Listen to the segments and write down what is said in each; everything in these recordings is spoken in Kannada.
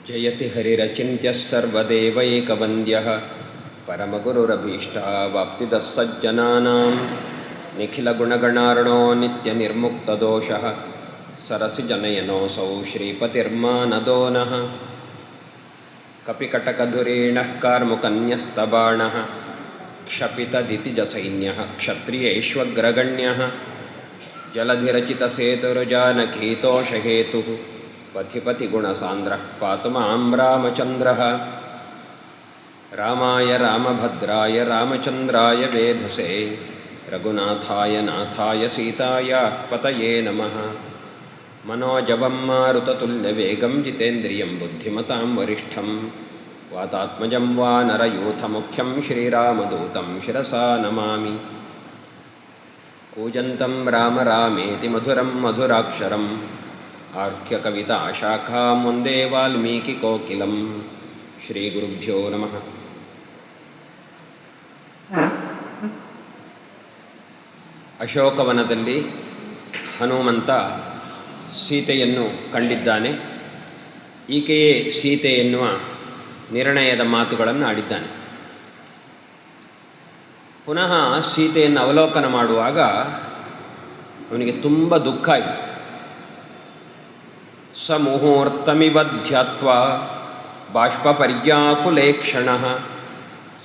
ಜಯತಿ ಹರಿರಚಿಂತ್ಯಃ ಸರ್ವದೇವೈಕವಂದ್ಯಃ ಪರಮಗುರುರಭೀಷ್ಟವಾಪ್ತಿದಃ ಸಜ್ಜನಾನಾಂ ನಿಖಿಲಗುಣಗಣಾರ್ಣೋ ನಿತ್ಯನಿರ್ಮುಕ್ತದೋಷಃ ಸರಸಿಜನಯನೋऽಸೌ ಶ್ರೀಪತಿರ್ಮಾನದೋ ನಃ ಕಪಿಕಟಕಧುರೀಣಃ ಕಾರ್ಮುಕನ್ಯಸ್ತಬಾಣಃ ಕ್ಷಪಿತದಿತಿಜಸೈನ್ಯಃ ಕ್ಷತ್ರಿಯೇಷ್ವಗ್ರಗಣ್ಯಃ ಜಲಧಿರಚಿತಸೇತುರ್ಜಾನಕೀತೋಷಹೇತುಃ ಪಥಿಪತಿಗುಣಸಾಂದ್ರಃ ಪಾತು ಮಾಂ ರಾಮಚಂದ್ರಃ ರಾಮಾಯ ರಾಮಭದ್ರಾಯ ರಾಮಚಂದ್ರಾಯ ವೇಧಸೇ ರಘುನಾಥಾಯ ನಾಥಾಯ ಸೀತಾಯ ಪತಯೇ ನಮಃ ಮನೋಜವಂ ಮಾರುತತುಲ್ಯವೇಗಂ ಜಿತೇಂದ್ರಿಯಂ ಬುದ್ಧಿಮತಾಂ ವರಿಷ್ಠಂ ವಾತಾತ್ಮಜಂ ವಾನರಯೂಥಮುಖ್ಯಂ ಶ್ರೀರಾಮದೂತಂ ಶಿರಸಾ ನಮಾಮಿ ಕೂಜಂತಂ ರಾಮ ರಾಮೇತಿ ಮಧುರಂ ಮಧುರಾಕ್ಷರಂ ಆರ್ಕ್ಯಕವಿತಾಶಾಖಾಂ ವಂದೇ ವಾಲ್ಮೀಕಿಕೋಕಿಲಂ ಶ್ರೀಗುರುಭ್ಯೋ ನಮಃ. ಅಶೋಕವನದಲ್ಲಿ ಹನುಮಂತ ಸೀತೆಯನ್ನು ಕಂಡಿದ್ದಾನೆ. ಈಕೆಯೇ ಸೀತೆ ಎನ್ನುವ ನಿರ್ಣಯದ ಮಾತುಗಳನ್ನು ಆಡಿದ್ದಾನೆ. ಪುನಃ ಸೀತೆಯನ್ನು ಅವಲೋಕನ ಮಾಡುವಾಗ ಅವನಿಗೆ ತುಂಬ ದುಃಖ ಆಯಿತು. ಸ ಮುಹೂರ್ತಮಿವ ಧ್ಯಾತ್ವಾ ಬಾಷ್ಪಪರ್ಯಾಕುಲೇಕ್ಷಣಃ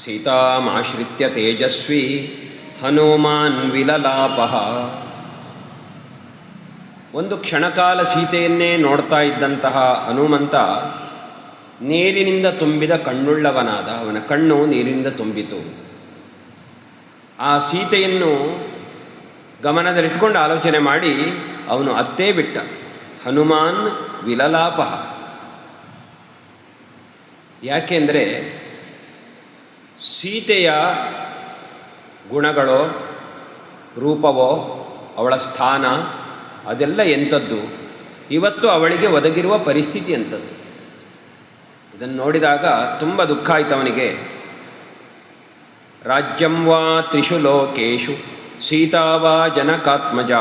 ಸೀತಾಮಾಶ್ರಿತ್ಯ ತೇಜಸ್ವಿ ಹನುಮಾನ್ ವಿಲಲಾಪಃ. ಒಂದು ಕ್ಷಣಕಾಲ ಸೀತೆಯನ್ನೇ ನೋಡ್ತಾ ಇದ್ದಂತಹ ಹನುಮಂತ ನೀರಿನಿಂದ ತುಂಬಿದ ಕಣ್ಣುಳ್ಳವನಾದ. ಅವನ ಕಣ್ಣು ನೀರಿನಿಂದ ತುಂಬಿತು. ಆ ಸೀತೆಯನ್ನು ಗಮನದಲ್ಲಿಟ್ಕೊಂಡು ಆಲೋಚನೆ ಮಾಡಿ ಅವನು ಅತ್ತೇ ಬಿಟ್ಟ. ಹನುಮಾನ್ ವಿಲಲಾಪಃ. ಯಾಕೆಂದರೆ ಸೀತೆಯ ಗುಣಗಳೋ ರೂಪವೋ ಅವಳ ಸ್ಥಾನ ಅದೆಲ್ಲ ಎಂಥದ್ದು, ಇವತ್ತು ಅವಳಿಗೆ ಒದಗಿರುವ ಪರಿಸ್ಥಿತಿ ಎಂಥದ್ದು. ಇದನ್ನು ನೋಡಿದಾಗ ತುಂಬ ದುಃಖ ಆಯಿತು ಅವನಿಗೆ. ರಾಜ್ಯಂ ವಾ ತ್ರಿಷು ಲೋಕೇಶು ಸೀತಾ ವಾ ಜನಕಾತ್ಮಜ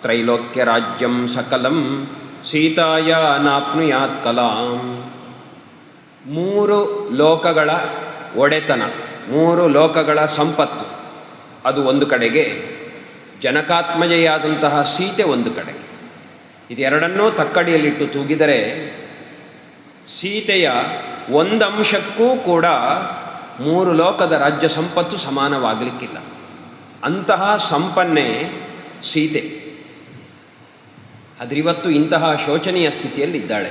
ತ್ರೈಲೋಕ್ಯ ರಾಜ್ಯಂ ಸಕಲಂ ಸೀತಾಯ ನಾಪ್ನುಯಾತ್ ಕಲಾಂ. ಮೂರು ಲೋಕಗಳ ಒಡೆತನ, ಮೂರು ಲೋಕಗಳ ಸಂಪತ್ತು ಅದು ಒಂದು ಕಡೆಗೆ, ಜನಕಾತ್ಮಜೆಯಾದಂತಹ ಸೀತೆ ಒಂದು ಕಡೆಗೆ. ಇದೆರಡನ್ನೂ ತಕ್ಕಡಿಯಲ್ಲಿಟ್ಟು ತೂಗಿದರೆ ಸೀತೆಯ ಒಂದಂಶಕ್ಕೂ ಕೂಡ ಮೂರು ಲೋಕದ ರಾಜ್ಯ ಸಂಪತ್ತು ಸಮಾನವಾಗಲಿಕ್ಕಿಲ್ಲ. ಅಂತಹ ಸಂಪನ್ನೆ ಸೀತೆ. ಆದ್ರಿವತ್ತು ಇಂತಹ ಶೋಚನೀಯ ಸ್ಥಿತಿಯಲ್ಲಿದ್ದಾಳೆ.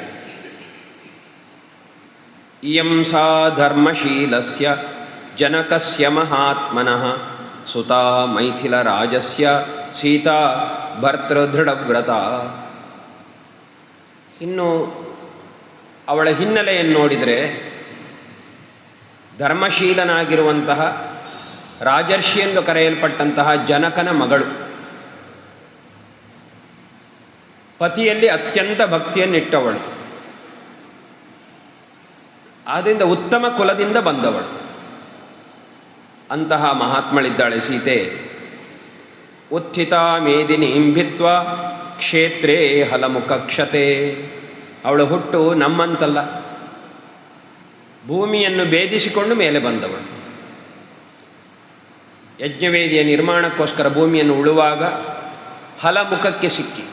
ಇಯಂ ಸಾ ಧರ್ಮಶೀಲಸ್ಯ ಜನಕಸ್ಯ ಮಹಾತ್ಮನಃ ಸುತಾ ಮೈಥಿಲರಾಜಸ್ಯ ಸೀತಾ ಭರ್ತೃದೃಢವ್ರತ. ಇನ್ನು ಅವಳ ಹಿನ್ನೆಲೆಯನ್ನು ನೋಡಿದರೆ ಧರ್ಮಶೀಲನಾಗಿರುವಂತಹ ರಾಜರ್ಷಿ ಎಂದು ಕರೆಯಲ್ಪಟ್ಟಂತಹ ಜನಕನ ಮಗಳು, ಪತಿಯಲ್ಲಿ ಅತ್ಯಂತ ಭಕ್ತಿಯನ್ನಿಟ್ಟವಳು, ಆದ್ದರಿಂದ ಉತ್ತಮ ಕುಲದಿಂದ ಬಂದವಳು. ಅಂತಹ ಮಹಾತ್ಮಳಿದ್ದಾಳೆ ಸೀತೆ. ಉತ್ಥಿತಾ ಮೇದಿನೀಂ ಭಿತ್ವಾ ಕ್ಷೇತ್ರೇ ಹಲಮುಖಕ್ಷತೆ. ಅವಳ ಹುಟ್ಟು ನಮ್ಮಂತಲ್ಲ, ಭೂಮಿಯನ್ನು ಭೇದಿಸಿಕೊಂಡು ಮೇಲೆ ಬಂದವಳು. ಯಜ್ಞವೇದಿಯ ನಿರ್ಮಾಣಕ್ಕೋಸ್ಕರ ಭೂಮಿಯನ್ನು ಉಳುವಾಗ ಹಲಮುಖಕ್ಕೆ ಸಿಕ್ಕಿ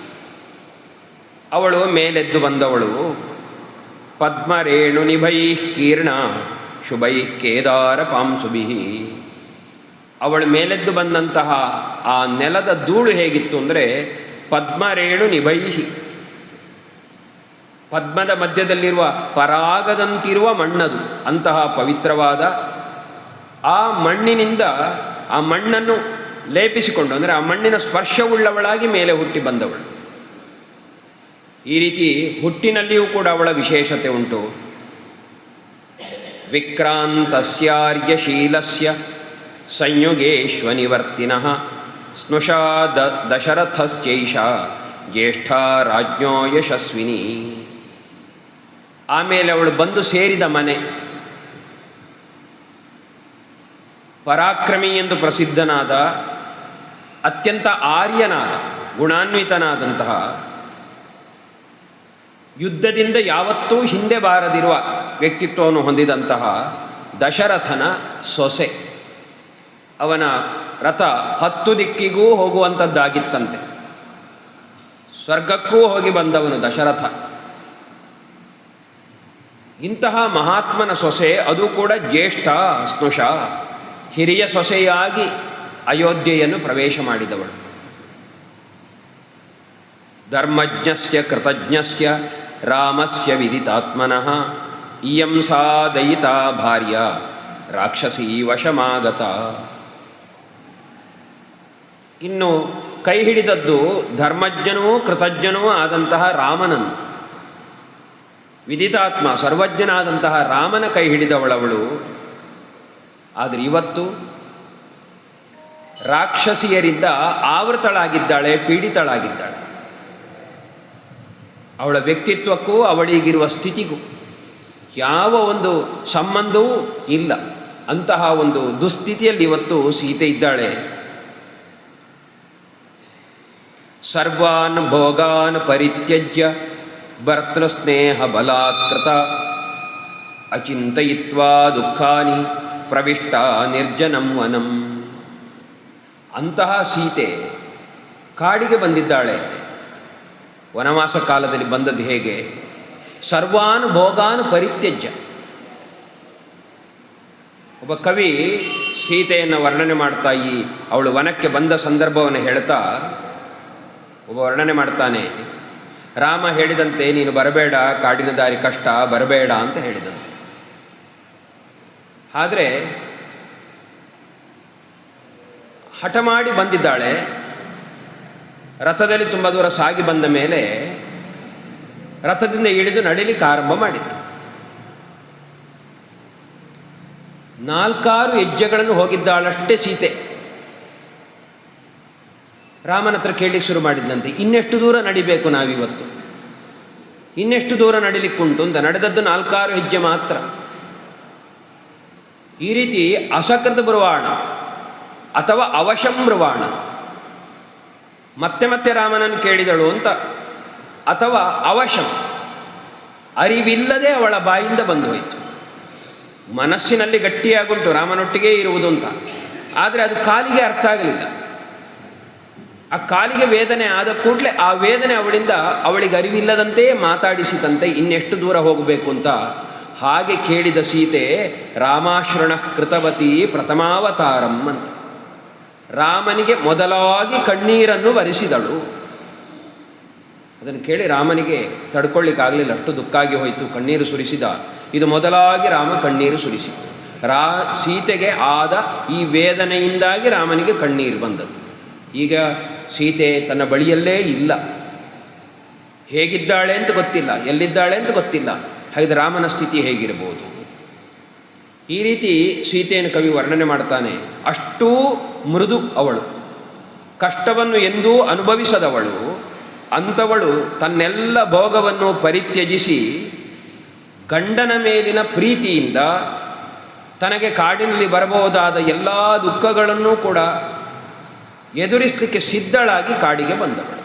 ಅವಳು ಮೇಲೆದ್ದು ಬಂದವಳು. ಪದ್ಮರೇಣು ನಿಭೈಃ ಕೀರ್ಣ ಶುಭೈಃ ಕೇದಾರ ಪಾಂಸುಭಿಃ. ಅವಳು ಮೇಲೆದ್ದು ಬಂದಂತಹ ಆ ನೆಲದ ಧೂಳು ಹೇಗಿತ್ತು ಅಂದರೆ ಪದ್ಮರೇಣು ನಿಭೈಃ, ಪದ್ಮದ ಮಧ್ಯದಲ್ಲಿರುವ ಪರಾಗದಂತಿರುವ ಮಣ್ಣದು. ಅಂತಹ ಪವಿತ್ರವಾದ ಆ ಮಣ್ಣಿನಿಂದ ಆ ಮಣ್ಣನ್ನು ಲೇಪಿಸಿಕೊಂಡು, ಅಂದರೆ ಆ ಮಣ್ಣಿನ ಸ್ಪರ್ಶವುಳ್ಳವಳಾಗಿ ಮೇಲೆ ಹುಟ್ಟಿ ಬಂದವಳು. ಈ ರೀತಿ ಹುಟ್ಟಿನಲ್ಲಿಯೂ ಕೂಡ ಅವಳ ವಿಶೇಷತೆ ಉಂಟು. ವಿಕ್ರಾಂತಸ್ಯಾರ್ಯಶೀಲಸ್ಯ ಸಂಯುಗೇಶ್ವನಿವರ್ತಿನಃ ಸ್ನುಷಾ ದಶರಥಸ್ಯೈಷಾ ಜ್ಯೇಷ್ಠ ರಾಜ್ಞೋ ಯಶಸ್ವಿನಿ. ಆಮೇಲೆ ಅವಳು ಬಂದು ಸೇರಿದ ಮನೆ ಪರಾಕ್ರಮಿ ಎಂದು ಪ್ರಸಿದ್ಧನಾದ, ಅತ್ಯಂತ ಆರ್ಯನಾದ, ಗುಣಾನ್ವಿತನಾದಂತಹ ಯುದ್ಧದಿಂದ ಯಾವತ್ತೂ ಹಿಂದೆ ಬಾರದಿರುವ ವ್ಯಕ್ತಿತ್ವವನ್ನು ಹೊಂದಿದಂತಹ ದಶರಥನ ಸೊಸೆ. ಅವನ ರಥ 10 ದಿಕ್ಕಿಗೂ ಹೋಗುವಂಥದ್ದಾಗಿತ್ತಂತೆ. ಸ್ವರ್ಗಕ್ಕೂ ಹೋಗಿ ಬಂದವನು ದಶರಥ. ಇಂತಹ ಮಹಾತ್ಮನ ಸೊಸೆ, ಅದು ಕೂಡ ಜ್ಯೇಷ್ಠ ಸ್ನುಷ, ಹಿರಿಯ ಸೊಸೆಯಾಗಿ ಅಯೋಧ್ಯೆಯನ್ನು ಪ್ರವೇಶ ಮಾಡಿದವಳು. ಧರ್ಮಜ್ಞಸ್ಯ ಕೃತಜ್ಞಸ್ಯ ರಾಮಸ್ಯ ವಿದಿತಾತ್ಮನಃ ಇಯಂ ಸಾ ದಯಿತಾ ಭಾರ್ಯ ರಾಕ್ಷಸೀ ವಶಮಾಗತ. ಇನ್ನು ಕೈ ಹಿಡಿದದ್ದು ಧರ್ಮಜ್ಞನೂ ಕೃತಜ್ಞನೂ ಆದಂತಹ ರಾಮನನ್ನು. ವಿದಿತಾತ್ಮ ಸರ್ವಜ್ಞನಾದಂತಹ ರಾಮನ ಕೈ ಹಿಡಿದವಳವಳು. ಆದರೆ ಇವತ್ತು ರಾಕ್ಷಸಿಯರಿಂದ ಆವೃತಳಾಗಿದ್ದಾಳೆ, ಪೀಡಿತಳಾಗಿದ್ದಾಳೆ. ಅವಳ ವ್ಯಕ್ತಿತ್ವಕ್ಕೂ ಅವಳಿಗಿರುವ ಸ್ಥಿತಿಗೂ ಯಾವ ಒಂದು ಸಂಬಂಧವೂ ಇಲ್ಲ. ಅಂತಹ ಒಂದು ದುಸ್ಥಿತಿಯಲ್ಲಿ ಇವತ್ತು ಸೀತೆ ಇದ್ದಾಳೆ. ಸರ್ವಾನ್ ಭೋಗಾನ್ ಪರಿತ್ಯಜ್ಯ ಭರ್ತೃಸ್ನೇಹ ಬಲಾತ್ಕೃತ ಅಚಿಂತಯಿತ್ವಾ ದುಃಖಾನಿ ಪ್ರವಿಷ್ಟ ನಿರ್ಜನಂ ವನಂ. ಅಂತಹ ಸೀತೆ ಕಾಡಿಗೆ ಬಂದಿದ್ದಾಳೆ. ವನವಾಸ ಕಾಲದಲ್ಲಿ ಬಂದದ್ದು ಹೇಗೆ? ಸರ್ವಾನ್ ಭೋಗಾನ್ ಪರಿತ್ಯಜ್ಯ. ಒಬ್ಬ ಕವಿ ಸೀತೆಯನ್ನು ವರ್ಣನೆ ಮಾಡ್ತಾ ಅವಳು ವನಕ್ಕೆ ಬಂದ ಸಂದರ್ಭವನ್ನು ಹೇಳ್ತಾ ಒಬ್ಬ ವರ್ಣನೆ ಮಾಡ್ತಾನೆ. ರಾಮ ಹೇಳಿದಂತೆ ನೀನು ಬರಬೇಡ, ಕಾಡಿನ ದಾರಿ ಕಷ್ಟ, ಬರಬೇಡ ಅಂತ ಹೇಳಿದಂತೆ. ಆದರೆ ಹಠ ಮಾಡಿ ಬಂದಿದ್ದಾಳೆ. ರಥದಲ್ಲಿ ತುಂಬ ದೂರ ಸಾಗಿ ಬಂದ ಮೇಲೆ ರಥದಿಂದ ಇಳಿದು ನಡಿಲಿಕ್ಕೆ ಆರಂಭ ಮಾಡಿದರು. 4-6 ಹೆಜ್ಜೆಗಳನ್ನು ಹೋಗಿದ್ದಾಳಷ್ಟೇ ಸೀತೆ. ರಾಮನ ಹತ್ರ ಕೇಳಲಿಕ್ಕೆ ಶುರು ಮಾಡಿದ್ದಂತೆ, ಇನ್ನೆಷ್ಟು ದೂರ ನಡಿಬೇಕು ನಾವಿವತ್ತು, ಇನ್ನೆಷ್ಟು ದೂರ ನಡಿಲಿಕ್ಕುಂಟು ಅಂತ. ನಡೆದದ್ದು 4-6 ಹೆಜ್ಜೆ ಮಾತ್ರ. ಈ ರೀತಿ ಅಸಕೃತ ಬ್ರುವಾಣ ಅಥವಾ ಅವಶಂ ಬ್ರುವಾಣ, ಮತ್ತೆ ಮತ್ತೆ ರಾಮನನ್ನು ಕೇಳಿದಳು ಅಂತ, ಅಥವಾ ಅವಶಂ, ಅರಿವಿಲ್ಲದೆ ಅವಳ ಬಾಯಿಂದ ಬಂದು ಹೋಯಿತು. ಮನಸ್ಸಿನಲ್ಲಿ ಗಟ್ಟಿಯಾಗುಂಟು ರಾಮನೊಟ್ಟಿಗೆ ಇರುವುದು ಅಂತ, ಆದರೆ ಅದು ಕಾಲಿಗೆ ಅರ್ಥ ಆಗಲಿಲ್ಲ. ಆ ಕಾಲಿಗೆ ವೇದನೆ ಆದ ಕೂಡಲೇ ಆ ವೇದನೆ ಅವಳಿಗೆ ಅರಿವಿಲ್ಲದಂತೆಯೇ ಮಾತಾಡಿಸಿದಂತೆ ಇನ್ನೆಷ್ಟು ದೂರ ಹೋಗಬೇಕು ಅಂತ. ಹಾಗೆ ಕೇಳಿದ ಸೀತೆ ರಾಮಾಶ್ರಣ ಕೃತವತಿ ಪ್ರಥಮಾವತಾರಂ ಅಂತ. ರಾಮನಿಗೆ ಮೊದಲಾಗಿ ಕಣ್ಣೀರನ್ನು ಬರಿಸಿದಳು. ಅದನ್ನು ಕೇಳಿ ರಾಮನಿಗೆ ತಡ್ಕೊಳ್ಳಿಕ್ಕಾಗಲಿಲ್ಲ, ಅಷ್ಟು ದುಃಖ ಆಗಿ ಹೋಯಿತು. ಕಣ್ಣೀರು ಸುರಿಸಿದ. ಇದು ಮೊದಲಾಗಿ ರಾಮ ಕಣ್ಣೀರು ಸುರಿಸಿತ್ತು. ಸೀತೆಗೆ ಆದ ಈ ವೇದನೆಯಿಂದಾಗಿ ರಾಮನಿಗೆ ಕಣ್ಣೀರು ಬಂದದ್ದು. ಈಗ ಸೀತೆ ತನ್ನ ಬಳಿಯಲ್ಲೇ ಇಲ್ಲ, ಹೇಗಿದ್ದಾಳೆ ಅಂತ ಗೊತ್ತಿಲ್ಲ, ಎಲ್ಲಿದ್ದಾಳೆ ಅಂತ ಗೊತ್ತಿಲ್ಲ. ಹಾಗಿದ್ರೆ ರಾಮನ ಸ್ಥಿತಿ ಹೇಗಿರಬಹುದು? ಈ ರೀತಿ ಸೀತೆಯನ್ನು ಕವಿ ವರ್ಣನೆ ಮಾಡ್ತಾನೆ. ಅಷ್ಟೂ ಮೃದು ಅವಳು, ಕಷ್ಟವನ್ನು ಎಂದೂ ಅನುಭವಿಸದವಳು. ಅಂಥವಳು ತನ್ನೆಲ್ಲ ಭೋಗವನ್ನು ಪರಿತ್ಯಜಿಸಿ ಗಂಡನ ಮೇಲಿನ ಪ್ರೀತಿಯಿಂದ ತನಗೆ ಕಾಡಿನಲ್ಲಿ ಬರಬಹುದಾದ ಎಲ್ಲ ದುಃಖಗಳನ್ನೂ ಕೂಡ ಎದುರಿಸಲಿಕ್ಕೆ ಸಿದ್ಧಳಾಗಿ ಕಾಡಿಗೆ ಬಂದವಳು.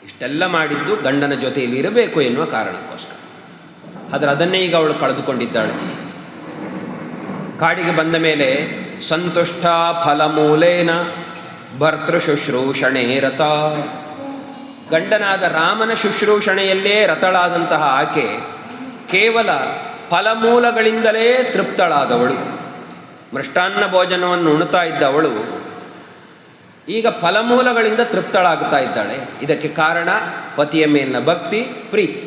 ಇಷ್ಟೆಲ್ಲ ಮಾಡಿದ್ದು ಗಂಡನ ಜೊತೆಯಲ್ಲಿ ಇರಬೇಕು ಎನ್ನುವ ಕಾರಣಕ್ಕೋಸ್ಕರ. ಆದರೆ ಅದನ್ನೇ ಈಗ ಅವಳು ಕಳೆದುಕೊಂಡಿದ್ದಾಳೆ. ಕಾಡಿಗೆ ಬಂದ ಮೇಲೆ ಸಂತುಷ್ಟ ಫಲಮೂಲೇನ ಭರ್ತೃ ಶುಶ್ರೂಷಣೆ ರಥ. ಗಂಡನಾದ ರಾಮನ ಶುಶ್ರೂಷಣೆಯಲ್ಲೇ ರಥಳಾದಂತಹ ಆಕೆ ಕೇವಲ ಫಲಮೂಲಗಳಿಂದಲೇ ತೃಪ್ತಳಾದವಳು. ಮೃಷ್ಟಾನ್ನ ಭೋಜನವನ್ನು ಉಣ್ತಾ ಇದ್ದವಳು ಈಗ ಫಲಮೂಲಗಳಿಂದ ತೃಪ್ತಳಾಗುತ್ತಾ ಇದ್ದಾಳೆ. ಇದಕ್ಕೆ ಕಾರಣ ಪತಿಯ ಮೇಲಿನ ಭಕ್ತಿ, ಪ್ರೀತಿ.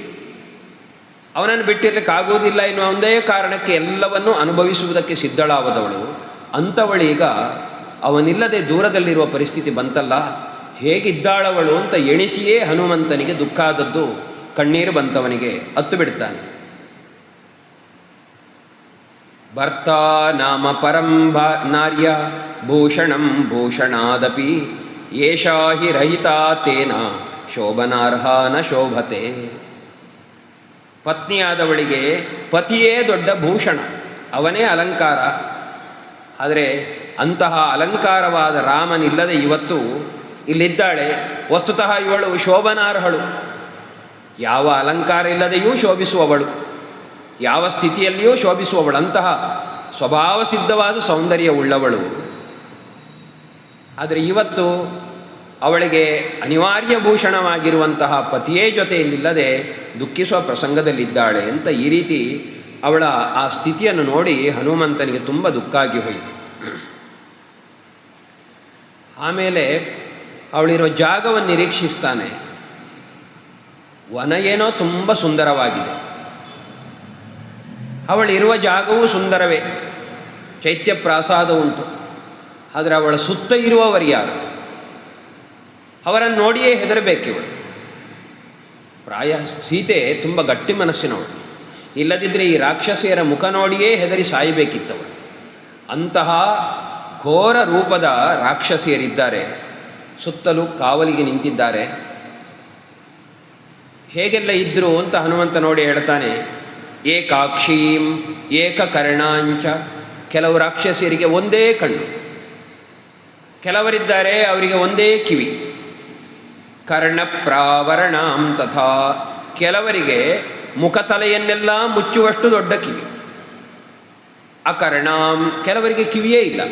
ಅವನನ್ನು ಬಿಟ್ಟಿರ್ಲಿಕ್ಕೆ ಆಗುವುದಿಲ್ಲ ಎನ್ನುವ ಒಂದೇ ಕಾರಣಕ್ಕೆ ಎಲ್ಲವನ್ನೂ ಅನುಭವಿಸುವುದಕ್ಕೆ ಸಿದ್ಧಳಾದವಳು. ಅಂಥವಳೀಗ ಅವನಿಲ್ಲದೆ ದೂರದಲ್ಲಿರುವ ಪರಿಸ್ಥಿತಿ ಬಂತಲ್ಲ, ಹೇಗಿದ್ದಾಳವಳು ಅಂತ ಎಣಿಸಿಯೇ ಹನುಮಂತನಿಗೆ ದುಃಖ ಆದದ್ದು. ಕಣ್ಣೀರು ಬಂತವನಿಗೆ, ಅತ್ತು ಬಿಡ್ತಾನೆ. ಭರ್ತಾ ನಾಮ ಪರಂ ನಾರ್ಯ ಭೂಷಣಂ ಭೂಷಣಾದಪಿ ಏಷಾ ಹಿ ರಹಿತಾ ತೇನ ಶೋಭನಾರ್ಹ ನ ಶೋಭತೆ. ಪತ್ನಿಯಾದವಳಿಗೆ ಪತಿಯೇ ದೊಡ್ಡ ಭೂಷಣ, ಅವನೇ ಅಲಂಕಾರ. ಆದರೆ ಅಂತಹ ಅಲಂಕಾರವಾದ ರಾಮನಿಲ್ಲದೆ ಇವತ್ತು ಇಲ್ಲಿದ್ದಾಳೆ. ವಸ್ತುತಃ ಇವಳು ಶೋಭನಾರ್ಹಳು. ಯಾವ ಅಲಂಕಾರ ಇಲ್ಲದೆಯೂ ಶೋಭಿಸುವವಳು, ಯಾವ ಸ್ಥಿತಿಯಲ್ಲಿಯೂ ಶೋಭಿಸುವವಳು, ಅಂತಹ ಸ್ವಭಾವ ಸಿದ್ಧವಾದ ಸೌಂದರ್ಯ ಉಳ್ಳವಳು. ಆದರೆ ಇವತ್ತು ಅವಳಿಗೆ ಅನಿವಾರ್ಯ ಭೂಷಣವಾಗಿರುವಂತಹ ಪತಿಯೇ ಜೊತೆಯಲ್ಲಿಲ್ಲದೆ ದುಃಖಿಸುವ ಪ್ರಸಂಗದಲ್ಲಿದ್ದಾಳೆ ಅಂತ ಈ ರೀತಿ ಅವಳ ಆ ಸ್ಥಿತಿಯನ್ನು ನೋಡಿ ಹನುಮಂತನಿಗೆ ತುಂಬ ದುಃಖ ಆಗಿ ಹೋಯಿತು. ಆಮೇಲೆ ಅವಳಿರೋ ಜಾಗವನ್ನು ನಿರೀಕ್ಷಿಸ್ತಾನೆ. ವನ ಏನೋ ತುಂಬ ಸುಂದರವಾಗಿದೆ, ಅವಳಿರುವ ಜಾಗವೂ ಸುಂದರವೇ, ಚೈತ್ಯ ಪ್ರಾಸಾದ ಉಂಟು. ಆದರೆ ಅವಳ ಸುತ್ತ ಇರುವವರು ಯಾರು? ಅವರನ್ನು ನೋಡಿಯೇ ಹೆದರಬೇಕಿವಳು. ಪ್ರಾಯ ಸೀತೆ ತುಂಬ ಗಟ್ಟಿ ಮನಸ್ಸಿನವಳು, ಇಲ್ಲದಿದ್ದರೆ ಈ ರಾಕ್ಷಸಿಯರ ಮುಖ ನೋಡಿಯೇ ಹೆದರಿ ಸಾಯಬೇಕಿತ್ತವಳು. ಅಂತಹ ಘೋರ ರೂಪದ ರಾಕ್ಷಸಿಯರಿದ್ದಾರೆ, ಸುತ್ತಲೂ ಕಾವಲಿಗೆ ನಿಂತಿದ್ದಾರೆ. ಹೇಗೆಲ್ಲ ಇದ್ದರು ಅಂತ ಹನುಮಂತ ನೋಡಿ ಹೇಳ್ತಾನೆ, ಏಕಾಕ್ಷೀಂ ಏಕಕರ್ಣಾಂಚ. ಕೆಲವು ರಾಕ್ಷಸಿಯರಿಗೆ ಒಂದೇ ಕಣ್ಣು, ಕೆಲವರಿದ್ದಾರೆ ಅವರಿಗೆ ಒಂದೇ ಕಿವಿ, ಕರ್ಣಪ್ರಾವರಣಾಂ ತಥಾ. ಕೆಲವರಿಗೆ ಮುಖತಲೆಯನ್ನೆಲ್ಲ ಮುಚ್ಚುವಷ್ಟು ದೊಡ್ಡ ಕಿವಿ. ಅಕರ್ಣಾಂ, ಕೆಲವರಿಗೆ ಕಿವಿಯೇ ಇಲ್ಲ.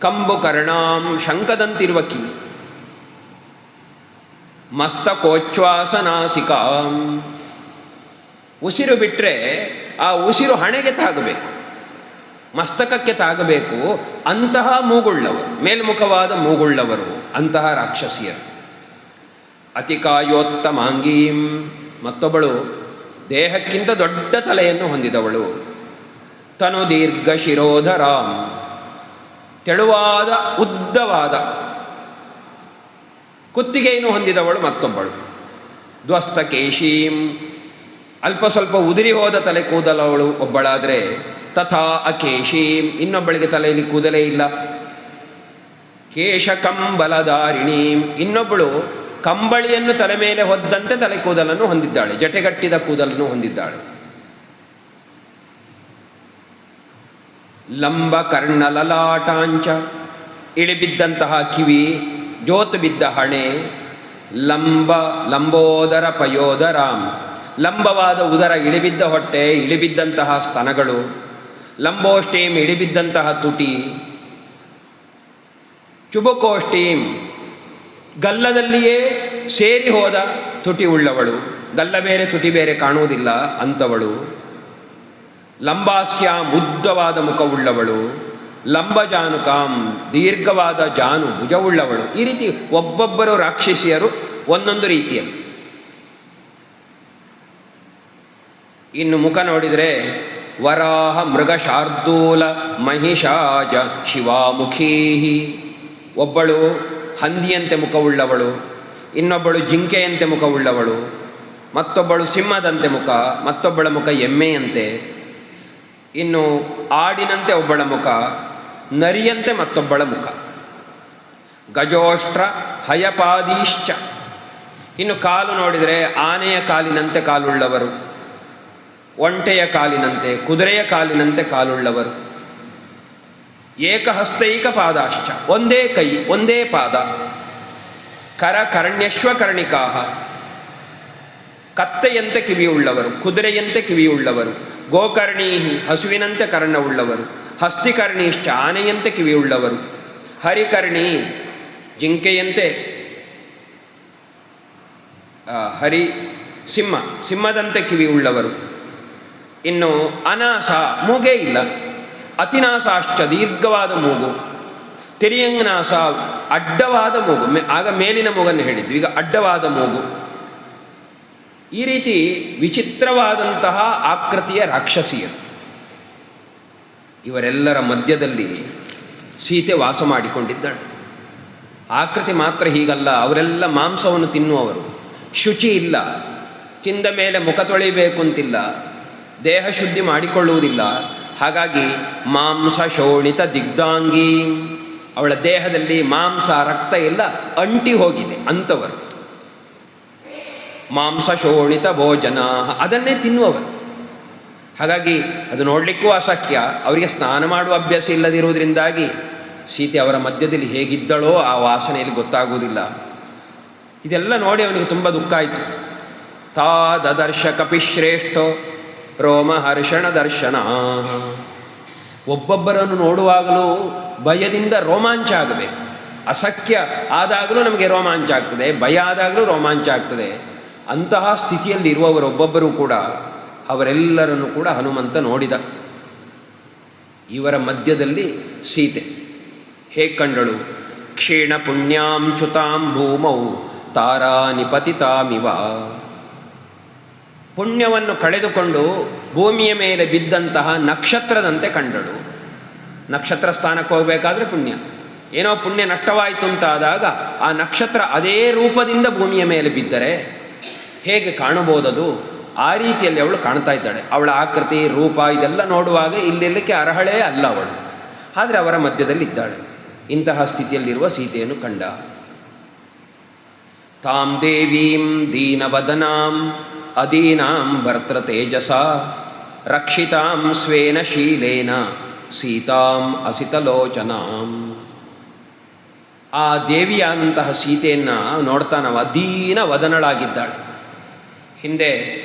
ಕಂಬು ಕರ್ಣಾಂ, ಶಂಖದಂತಿರುವ ಕಿವಿ. ಮಸ್ತಕೋಚ್ಛ್ವಾಸನಾಸಿಕಾಂ, ಉಸಿರು ಬಿಟ್ಟರೆ ಆ ಉಸಿರು ಹಣೆಗೆ ತಾಗಬೇಕು, ಮಸ್ತಕಕ್ಕೆ ತಾಗಬೇಕು. ಅಂತಹ ಮೂಗುಳ್ಳವರು, ಮೇಲ್ಮುಖವಾದ ಮೂಗುಳ್ಳವರು ಅಂತಹ ರಾಕ್ಷಸಿಯರು. ಅತಿಕಾಯೋತ್ತಮಾಂಗೀಂ, ಮತ್ತೊಬ್ಬಳು ದೇಹಕ್ಕಿಂತ ದೊಡ್ಡ ತಲೆಯನ್ನು ಹೊಂದಿದವಳು. ತನು ದೀರ್ಘ ಶಿರೋಧರಾಂ, ತೆಳುವಾದ ಉದ್ದವಾದ ಕುತ್ತಿಗೆಯನ್ನು ಹೊಂದಿದವಳು ಮತ್ತೊಬ್ಬಳು. ಧ್ವಸ್ತಕೇಶೀಂ, ಅಲ್ಪ ಸ್ವಲ್ಪ ಉದುರಿ ಹೋದ ತಲೆ ಕೂದಲವಳು ಒಬ್ಬಳಾದರೆ, ತಥಾ ಅಕೇಶೀಂ, ಇನ್ನೊಬ್ಬಳಿಗೆ ತಲೆಯಲ್ಲಿ ಕೂದಲೇ ಇಲ್ಲ. ಕೇಶಕಂಬಲಧಾರಿಣೀಂ, ಇನ್ನೊಬ್ಬಳು ಕಂಬಳಿಯನ್ನು ತಲೆ ಮೇಲೆ ಹೊದ್ದಂತೆ ತಲೆ ಕೂದಲನ್ನು ಹೊಂದಿದ್ದಾಳೆ, ಜಟೆಗಟ್ಟಿದ ಕೂದಲನ್ನು ಹೊಂದಿದ್ದಾಳೆ. ಲಂಬ ಕರ್ಣಲಲಾಟಾಂಚ, ಇಳಿಬಿದ್ದಂತಹ ಕಿವಿ, ಜೋತು ಬಿದ್ದ ಹಣೆ. ಲಂಬೋದರ ಪಯೋದರಾಂ, ಲಂಬವಾದ ಉದರ, ಇಳಿಬಿದ್ದ ಹೊಟ್ಟೆ, ಇಳಿಬಿದ್ದಂತಹ ಸ್ತನಗಳು. ಲಂಬೋಷ್ಟೀಂ, ಇಳಿಬಿದ್ದಂತಹ ತುಟಿ. ಚುಬುಕೋಷ್ಟೀಂ, ಗಲ್ಲದಲ್ಲಿಯೇ ಸೇರಿ ಹೋದ ತುಟಿ ಉಳ್ಳವಳು, ಗಲ್ಲ ಬೇರೆ ತುಟಿ ಬೇರೆ ಕಾಣುವುದಿಲ್ಲ ಅಂಥವಳು. ಲಂಬಾಸ್ಯಾಂ, ಉದ್ದವಾದ ಮುಖವುಳ್ಳವಳು. ಲಂಬಜಾನುಕಾಂ, ದೀರ್ಘವಾದ ಜಾನು ಭುಜವುಳ್ಳವಳು. ಈ ರೀತಿ ಒಬ್ಬೊಬ್ಬರು ರಾಕ್ಷಸಿಯರು ಒಂದೊಂದು ರೀತಿಯಲ್ಲಿ. ಇನ್ನು ಮುಖ ನೋಡಿದರೆ ವರಾಹ ಮೃಗ ಶಾರ್ದೂಲ ಮಹಿಷಾಜ ಶಿವಾಮುಖೀಹಿ. ಒಬ್ಬಳು ಹಂದಿಯಂತೆ ಮುಖವುಳ್ಳವಳು, ಇನ್ನೊಬ್ಬಳು ಜಿಂಕೆಯಂತೆ ಮುಖವುಳ್ಳವಳು, ಮತ್ತೊಬ್ಬಳು ಸಿಂಹದಂತೆ ಮುಖ, ಮತ್ತೊಬ್ಬಳ ಮುಖ ಎಮ್ಮೆಯಂತೆ, ಇನ್ನು ಆಡಿನಂತೆ ಒಬ್ಬಳ ಮುಖ, ನರಿಯಂತೆ ಮತ್ತೊಬ್ಬಳ ಮುಖ. ಗಜೋಷ್ಟ್ರ ಹಯಪಾದೀಶ್ಚ, ಇನ್ನು ಕಾಲು ನೋಡಿದರೆ ಆನೆಯ ಕಾಲಿನಂತೆ ಕಾಲುಳ್ಳವರು, ಒಂಟೆಯ ಕಾಲಿನಂತೆ, ಕುದುರೆಯ ಕಾಲಿನಂತೆ ಕಾಲುಳ್ಳವರು. ಏಕಹಸ್ತೈಕ ಪಾದಾಶ್ಚ, ಒಂದೇ ಕೈ ಒಂದೇ ಪಾದ. ಕರ್ಣ್ಯಶ್ವಕರ್ಣಿಕಾಹ, ಕತ್ತೆಯಂತೆ ಕಿವಿಯುಳ್ಳವರು, ಕುದುರೆಯಂತೆ ಕಿವಿಯುಳ್ಳವರು. ಗೋಕರ್ಣೀಹಿ, ಹಸುವಿನಂತೆ ಕರ್ಣವುಳ್ಳವರು. ಹಸ್ತಿಕರ್ಣೀಶ್ಚ, ಆನೆಯಂತೆ ಕಿವಿಯುಳ್ಳವರು. ಹರಿಕರ್ಣಿ, ಜಿಂಕೆಯಂತೆ. ಸಿಂಹದಂತೆ ಕಿವಿಯುಳ್ಳವರು. ಇನ್ನು ಅನಾಸ, ಮೂಗೇ ಇಲ್ಲ. ಅತಿನಾಸಾಶ್ಚ, ದೀರ್ಘವಾದ ಮೂಗು. ತಿರಿಯಂಗ್ನಾಸ, ಅಡ್ಡವಾದ ಮೂಗು. ಆಗ ಮೇಲಿನ ಮೂಗನ್ನು ಹೇಳಿದ್ದು, ಈಗ ಅಡ್ಡವಾದ ಮೂಗು. ಈ ರೀತಿ ವಿಚಿತ್ರವಾದಂತಹ ಆಕೃತಿಯ ರಾಕ್ಷಸಿಯರು. ಇವರೆಲ್ಲರ ಮಧ್ಯದಲ್ಲಿ ಸೀತೆ ವಾಸ ಮಾಡಿಕೊಂಡಿದ್ದಾಳೆ. ಆಕೃತಿ ಮಾತ್ರ ಹೀಗಲ್ಲ, ಅವರೆಲ್ಲ ಮಾಂಸವನ್ನು ತಿನ್ನುವವರು. ಶುಚಿ ಇಲ್ಲ, ತಿಂದ ಮೇಲೆ ಮುಖ ತೊಳಿಬೇಕು ಅಂತಿಲ್ಲ, ದೇಹ ಶುದ್ಧಿ ಮಾಡಿಕೊಳ್ಳುವುದಿಲ್ಲ. ಹಾಗಾಗಿ ಮಾಂಸ ಶೋಣಿತ ದಿಗ್ಧಾಂಗಿ, ಅವಳ ದೇಹದಲ್ಲಿ ಮಾಂಸ ರಕ್ತ ಎಲ್ಲ ಅಂಟಿ ಹೋಗಿದೆ ಅಂಥವರು. ಮಾಂಸ ಶೋಣಿತ ಭೋಜನ, ಅದನ್ನೇ ತಿನ್ನುವವರು. ಹಾಗಾಗಿ ಅದು ನೋಡಲಿಕ್ಕೂ ಅಸಖ್ಯ. ಅವರಿಗೆ ಸ್ನಾನ ಮಾಡುವ ಅಭ್ಯಾಸ ಇಲ್ಲದಿರುವುದರಿಂದಾಗಿ ಸೀತೆ ಅವರ ಮಧ್ಯದಲ್ಲಿ ಹೇಗಿದ್ದಳೋ ಆ ವಾಸನೆಯಲ್ಲಿ ಗೊತ್ತಾಗುವುದಿಲ್ಲ. ಇದೆಲ್ಲ ನೋಡಿ ಅವನಿಗೆ ತುಂಬ ದುಃಖ ಆಯಿತು. ತಾದರ್ಶ ಕಪಿಶ್ರೇಷ್ಠೋ ರೋಮಹರ್ಷಣ ದರ್ಶನ. ಒಬ್ಬೊಬ್ಬರನ್ನು ನೋಡುವಾಗಲೂ ಭಯದಿಂದ ರೋಮಾಂಚ ಆಗಬೇಕು. ಅಸಖ್ಯ ಆದಾಗಲೂ ನಮಗೆ ರೋಮಾಂಚ ಆಗ್ತದೆ, ಭಯ ಆದಾಗಲೂ ರೋಮಾಂಚ ಆಗ್ತದೆ. ಅಂತಹ ಸ್ಥಿತಿಯಲ್ಲಿ ಇರುವವರೊಬ್ಬೊಬ್ಬರೂ ಕೂಡ ಅವರೆಲ್ಲರನ್ನು ಕೂಡ ಹನುಮಂತ ನೋಡಿದ. ಇವರ ಮಧ್ಯದಲ್ಲಿ ಸೀತೆ ಹೇಗೆ ಕಂಡಳು? ಕ್ಷೀಣ ಪುಣ್ಯಾಂ ಚ್ಯುತಾಂ ಭೂಮೌ ತಾರಾ ನಿಪತಿತಾಮಿವ. ಪುಣ್ಯವನ್ನು ಕಳೆದುಕೊಂಡು ಭೂಮಿಯ ಮೇಲೆ ಬಿದ್ದಂತಹ ನಕ್ಷತ್ರದಂತೆ ಕಂಡಳು. ನಕ್ಷತ್ರ ಸ್ಥಾನಕ್ಕೆ ಹೋಗಬೇಕಾದ್ರೆ ಪುಣ್ಯ, ಏನೋ ಪುಣ್ಯ ನಷ್ಟವಾಯಿತು ಅಂತಾದಾಗ ಆ ನಕ್ಷತ್ರ ಅದೇ ರೂಪದಿಂದ ಭೂಮಿಯ ಮೇಲೆ ಬಿದ್ದರೆ ಹೇಗೆ ಕಾಣಬಹುದದು? ಆ ರೀತಿಯಲ್ಲಿ ಅವಳು ಕಾಣ್ತಾ ಇದ್ದಾಳೆ. ಅವಳ ಆಕೃತಿ ರೂಪ ಇದೆಲ್ಲ ನೋಡುವಾಗ ಇಲ್ಲಿರಲಿಕ್ಕೆ ಅರ್ಹಳೇ ಅಲ್ಲ ಅವಳು, ಆದರೆ ಅವರ ಮಧ್ಯದಲ್ಲಿ ಇದ್ದಾಳೆ. ಇಂತಹ ಸ್ಥಿತಿಯಲ್ಲಿರುವ ಸೀತೆಯನ್ನು ಕಂಡ. ತಾಂ ದೇವೀಂ ದೀನವದನಾಂ ಅದೀನಾಂ ಭರ್ತ್ರ ತೇಜಸ ರಕ್ಷಿತಾಂ ಸ್ವೇನ ಶೀಲೇನ ಸೀತಾಂ ಅಸಿತಲೋಚನಾಂ. ಆ ದೇವಿಯಾದಂತಹ ಸೀತೆಯನ್ನು ನೋಡ್ತಾ ನಾವು ದೀನ ವದನಳಾಗಿದ್ದಾಳೆ. ಹಿಂದೆ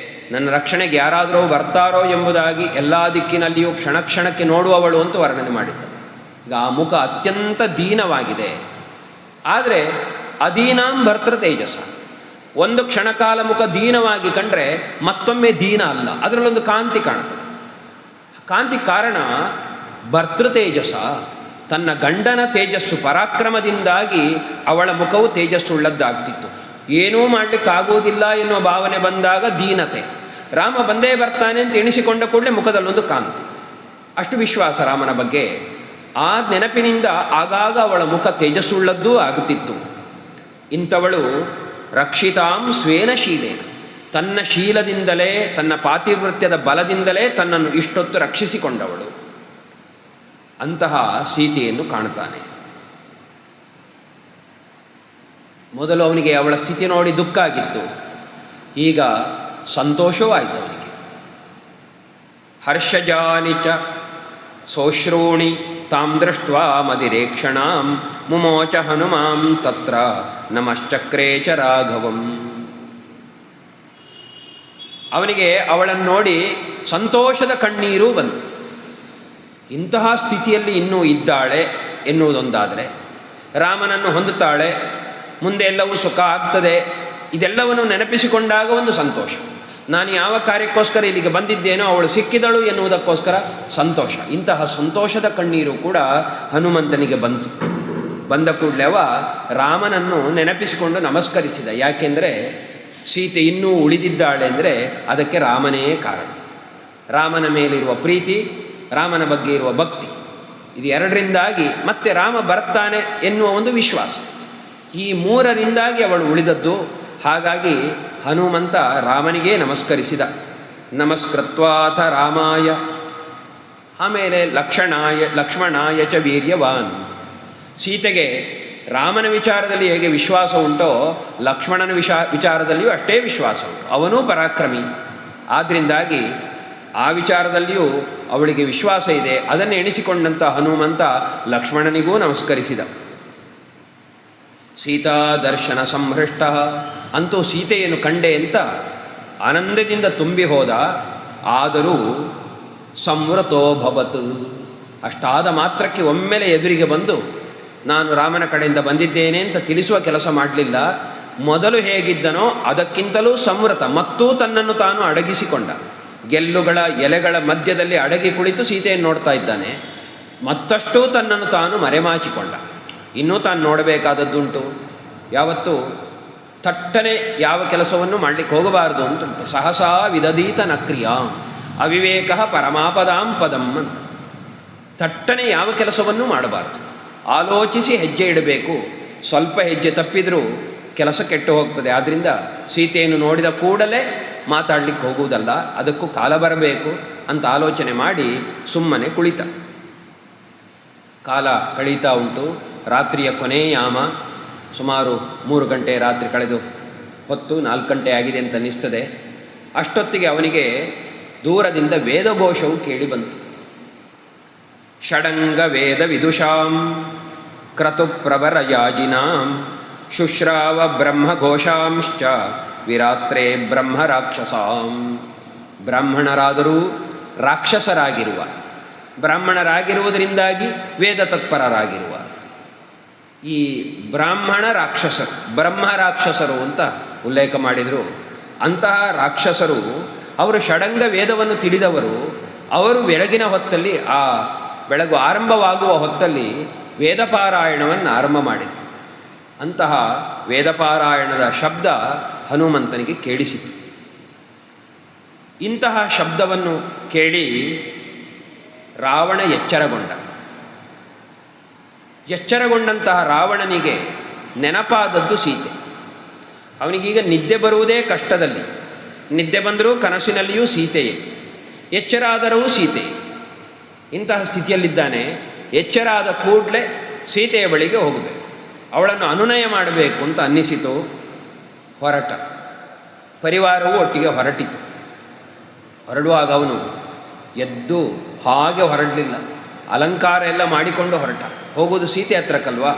ನನ್ನ ರಕ್ಷಣೆಗೆ ಯಾರಾದರೂ ಬರ್ತಾರೋ ಎಂಬುದಾಗಿ ಎಲ್ಲ ದಿಕ್ಕಿನಲ್ಲಿಯೂ ಕ್ಷಣ ಕ್ಷಣಕ್ಕೆ ನೋಡುವವಳು ಅಂತ ವರ್ಣನೆ ಮಾಡಿದ್ದ. ಈಗ ಆ ಮುಖ ಅತ್ಯಂತ ದೀನವಾಗಿದೆ. ಆದರೆ ಅದೀನಾಂ ಭರ್ತೃ ತೇಜಸ, ಒಂದು ಕ್ಷಣಕಾಲ ಮುಖ ದೀನವಾಗಿ ಕಂಡ್ರೆ ಮತ್ತೊಮ್ಮೆ ದೀನ ಅಲ್ಲ, ಅದರಲ್ಲೊಂದು ಕಾಂತಿ ಕಾಣ್ತದೆ. ಕಾಂತಿ ಕಾರಣ ಭರ್ತೃ ತೇಜಸ, ತನ್ನ ಗಂಡನ ತೇಜಸ್ಸು ಪರಾಕ್ರಮದಿಂದಾಗಿ ಅವಳ ಮುಖವು ತೇಜಸ್ಸುಳ್ಳದ್ದಾಗ್ತಿತ್ತು. ಏನೂ ಮಾಡಲಿಕ್ಕಾಗುವುದಿಲ್ಲ ಎನ್ನುವ ಭಾವನೆ ಬಂದಾಗ ದೀನತೆ. ರಾಮ ಬಂದೇ ಬರ್ತಾನೆ ಅಂತ ಎಣಿಸಿಕೊಂಡ ಕೂಡಲೇ ಮುಖದಲ್ಲೊಂದು ಕಾಂತಿ. ಅಷ್ಟು ವಿಶ್ವಾಸ ರಾಮನ ಬಗ್ಗೆ. ಆ ನೆನಪಿನಿಂದ ಆಗಾಗ ಅವಳ ಮುಖ ತೇಜಸ್ಸುಳ್ಳದ್ದೂ ಆಗುತ್ತಿತ್ತು. ಇಂಥವಳು ರಕ್ಷಿತಾಂ ಸ್ವೇನ ಶೀಲೇನ, ತನ್ನ ಶೀಲದಿಂದಲೇ ತನ್ನ ಪಾತಿವೃತ್ಯದ ಬಲದಿಂದಲೇ ತನ್ನನ್ನು ಇಷ್ಟೊತ್ತು ರಕ್ಷಿಸಿಕೊಂಡವಳು. ಅಂತಹ ಸೀತೆಯನ್ನು ಕಾಣ್ತಾನೆ. ಮೊದಲು ಅವನಿಗೆ ಅವಳ ಸ್ಥಿತಿ ನೋಡಿ ದುಃಖ ಆಗಿತ್ತು, ಈಗ ಸಂತೋಷವೂ ಆಯಿತು ಅವನಿಗೆ. ಹರ್ಷಜಾನಿ ಚ ಸೋಶ್ರೂಣಿ ತಾಂ ದೃಷ್ಟ್ವಾ ಮದಿರೇಕ್ಷಣಾಂ ಮುಮೋಚ ಹನುಮಾಂ ತತ್ರ ನಮಶ್ಚಕ್ರೇ ಚ ರಾಘವಂ. ಅವನಿಗೆ ಅವಳನ್ನು ನೋಡಿ ಸಂತೋಷದ ಕಣ್ಣೀರು ಬಂತು. ಇಂತಹ ಸ್ಥಿತಿಯಲ್ಲಿ ಇನ್ನೂ ಇದ್ದಾಳೆ ಎನ್ನುವುದೊಂದಾದರೆ, ರಾಮನನ್ನು ಹೊಂದುತ್ತಾಳೆ, ಮುಂದೆ ಎಲ್ಲವೂ ಸುಖ ಆಗ್ತದೆ, ಇದೆಲ್ಲವನ್ನು ನೆನಪಿಸಿಕೊಂಡಾಗ ಒಂದು ಸಂತೋಷ. ನಾನು ಯಾವ ಕಾರ್ಯಕ್ಕೋಸ್ಕರ ಇಲ್ಲಿಗೆ ಬಂದಿದ್ದೇನೋ ಅವಳು ಸಿಕ್ಕಿದಳು ಎನ್ನುವುದಕ್ಕೋಸ್ಕರ ಸಂತೋಷ. ಇಂತಹ ಸಂತೋಷದ ಕಣ್ಣೀರು ಕೂಡ ಹನುಮಂತನಿಗೆ ಬಂತು. ಬಂದ ಕೂಡಲೇ ಅವ ರಾಮನನ್ನು ನೆನಪಿಸಿಕೊಂಡು ನಮಸ್ಕರಿಸಿದ. ಯಾಕೆಂದರೆ ಸೀತೆ ಇನ್ನೂ ಉಳಿದಿದ್ದಾಳೆ ಅಂದರೆ ಅದಕ್ಕೆ ರಾಮನೇ ಕಾರಣ. ರಾಮನ ಮೇಲಿರುವ ಪ್ರೀತಿ, ರಾಮನ ಬಗ್ಗೆ ಇರುವ ಭಕ್ತಿ, ಇದು ಎರಡರಿಂದಾಗಿ ಮತ್ತೆ ರಾಮ ಬರ್ತಾನೆ ಎನ್ನುವ ಒಂದು ವಿಶ್ವಾಸ, ಈ ಮೂರರಿಂದಾಗಿ ಅವಳು ಉಳಿದದ್ದು. ಹಾಗಾಗಿ ಹನುಮಂತ ರಾಮನಿಗೇ ನಮಸ್ಕರಿಸಿದ. ನಮಸ್ಕೃತ್ವಾಥ ರಾಮಾಯ, ಆಮೇಲೆ ಲಕ್ಷ್ಮಣಾಯ ಚ ವೀರ್ಯವಾನ್. ಸೀತೆಗೆ ರಾಮನ ವಿಚಾರದಲ್ಲಿ ಹೇಗೆ ವಿಶ್ವಾಸ ಉಂಟೋ ಲಕ್ಷ್ಮಣನ ವಿಚಾರದಲ್ಲಿಯೂ ಅಷ್ಟೇ ವಿಶ್ವಾಸ ಉಂಟು. ಅವನೂ ಪರಾಕ್ರಮಿ, ಆದ್ದರಿಂದಾಗಿ ಆ ವಿಚಾರದಲ್ಲಿಯೂ ಅವಳಿಗೆ ವಿಶ್ವಾಸ ಇದೆ. ಅದನ್ನು ಎಣಿಸಿಕೊಂಡಂಥ ಹನುಮಂತ ಲಕ್ಷ್ಮಣನಿಗೂ ನಮಸ್ಕರಿಸಿದ. ಸೀತಾ ದರ್ಶನ ಸಂಹೃಷ್ಟ, ಅಂತೂ ಸೀತೆಯನ್ನು ಕಂಡೆ ಅಂತ ಆನಂದದಿಂದ ತುಂಬಿ ಹೋದ. ಆದರೂ ಸಂವೃತೋ ಭವತ್, ಅಷ್ಟಾದ ಮಾತ್ರಕ್ಕೆ ಒಮ್ಮೆಲೆ ಎದುರಿಗೆ ಬಂದು ನಾನು ರಾಮನ ಕಡೆಯಿಂದ ಬಂದಿದ್ದೇನೆ ಅಂತ ತಿಳಿಸುವ ಕೆಲಸ ಮಾಡಲಿಲ್ಲ. ಮೊದಲು ಹೇಗಿದ್ದನೋ ಅದಕ್ಕಿಂತಲೂ ಸಂವೃತ, ಮತ್ತೂ ತನ್ನನ್ನು ತಾನು ಅಡಗಿಸಿಕೊಂಡ. ಗೆಲ್ಲುಗಳ ಎಲೆಗಳ ಮಧ್ಯದಲ್ಲಿ ಅಡಗಿ ಕುಳಿತು ಸೀತೆಯನ್ನು ನೋಡ್ತಾ ಇದ್ದಾನೆ. ಮತ್ತಷ್ಟು ತನ್ನನ್ನು ತಾನು ಮರೆಮಾಚಿಕೊಂಡ. ಇನ್ನೂ ತಾನು ನೋಡಬೇಕಾದದ್ದುಂಟು. ಯಾವತ್ತೂ ಥಟ್ಟನೆ ಯಾವ ಕೆಲಸವನ್ನು ಮಾಡಲಿಕ್ಕೆ ಹೋಗಬಾರದು ಅಂತುಂಟು. ಸಹಸಾ ವಿದಧೀತ ನಕ್ರಿಯಾಂ ಅವಿವೇಕ ಪರಮಾಪದಾಂ ಪದಂ ಅಂತ. ಥಟ್ಟನೆ ಯಾವ ಕೆಲಸವನ್ನು ಮಾಡಬಾರ್ದು, ಆಲೋಚಿಸಿ ಹೆಜ್ಜೆ ಇಡಬೇಕು. ಸ್ವಲ್ಪ ಹೆಜ್ಜೆ ತಪ್ಪಿದರೂ ಕೆಲಸ ಕೆಟ್ಟು ಹೋಗ್ತದೆ. ಆದ್ದರಿಂದ ಸೀತೆಯನ್ನು ನೋಡಿದ ಕೂಡಲೇ ಮಾತಾಡಲಿಕ್ಕೆ ಹೋಗುವುದಲ್ಲ, ಅದಕ್ಕೂ ಕಾಲ ಬರಬೇಕು ಅಂತ ಆಲೋಚನೆ ಮಾಡಿ ಸುಮ್ಮನೆ ಕುಳಿತ. ಕಾಲ ಕಳೀತಾ ಉಂಟು. ರಾತ್ರಿಯ ಕೊನೆಯಾಮ, ಸುಮಾರು 3 ಗಂಟೆ ರಾತ್ರಿ ಕಳೆದು ಹೊತ್ತು 4 ಗಂಟೆ ಆಗಿದೆ ಅಂತ ಅನ್ನಿಸ್ತದೆ. ಅಷ್ಟೊತ್ತಿಗೆ ಅವನಿಗೆ ದೂರದಿಂದ ವೇದಘೋಷವು ಕೇಳಿ ಬಂತು. ಷಡಂಗ ವೇದ ವಿದುಷಾಂ ಕ್ರತು ಪ್ರವರ ಯಾಜಿನಾಂ ಶುಶ್ರಾವ ಬ್ರಹ್ಮಘೋಷಾಂಶ್ಚ ವಿರಾತ್ರೇ ಬ್ರಹ್ಮ ರಾಕ್ಷಸಾಂ. ಬ್ರಾಹ್ಮಣರಾದರೂ ರಾಕ್ಷಸರಾಗಿರುವ, ಬ್ರಾಹ್ಮಣರಾಗಿರುವುದರಿಂದಾಗಿ ವೇದ ತತ್ಪರರಾಗಿರುವ ಈ ಬ್ರಾಹ್ಮಣ ರಾಕ್ಷಸರು, ಬ್ರಹ್ಮ ರಾಕ್ಷಸರು ಅಂತ ಉಲ್ಲೇಖ ಮಾಡಿದರು. ಅಂತಹ ರಾಕ್ಷಸರು ಅವರು ಷಡಂಗ ವೇದವನ್ನು ತಿಳಿದವರು. ಅವರು ಬೆಳಗಿನ ಹೊತ್ತಲ್ಲಿ, ಆ ಬೆಳಗು ಆರಂಭವಾಗುವ ಹೊತ್ತಲ್ಲಿ ವೇದಪಾರಾಯಣವನ್ನು ಆರಂಭ ಮಾಡಿದರು. ಅಂತಹ ವೇದಪಾರಾಯಣದ ಶಬ್ದ ಹನುಮಂತನಿಗೆ ಕೇಳಿಸಿತು. ಇಂತಹ ಶಬ್ದವನ್ನು ಕೇಳಿ ರಾವಣ ಎಚ್ಚರಗೊಂಡ. ಎಚ್ಚರಗೊಂಡಂತಹ ರಾವಣನಿಗೆ ನೆನಪಾದದ್ದು ಸೀತೆ. ಅವನಿಗೀಗ ನಿದ್ದೆ ಬರುವುದೇ ಕಷ್ಟದಲ್ಲಿ, ನಿದ್ದೆ ಬಂದರೂ ಕನಸಿನಲ್ಲಿಯೂ ಸೀತೆಯೇ, ಎಚ್ಚರ ಆದರೂ ಸೀತೆಯೇ. ಇಂತಹ ಸ್ಥಿತಿಯಲ್ಲಿದ್ದಾನೆ. ಎಚ್ಚರಾದ ಕೂಡಲೇ ಸೀತೆಯ ಬಳಿಗೆ ಹೋಗಬೇಕು, ಅವಳನ್ನು ಅನುನಯ ಮಾಡಬೇಕು ಅಂತ ಅನ್ನಿಸಿತು. ಹೊರಟ. ಪರಿವಾರವು ಒಟ್ಟಿಗೆ ಹೊರಟಿತು. ಹೊರಡುವಾಗ ಅವನು ಎದ್ದು ಹಾಗೆ ಹೊರಡಲಿಲ್ಲ, ಅಲಂಕಾರ ಎಲ್ಲ ಮಾಡಿಕೊಂಡು ಹೊರಟ. ಹೋಗೋದು ಸೀತೆ ಹತ್ರಕ್ಕಲ್ವಾ,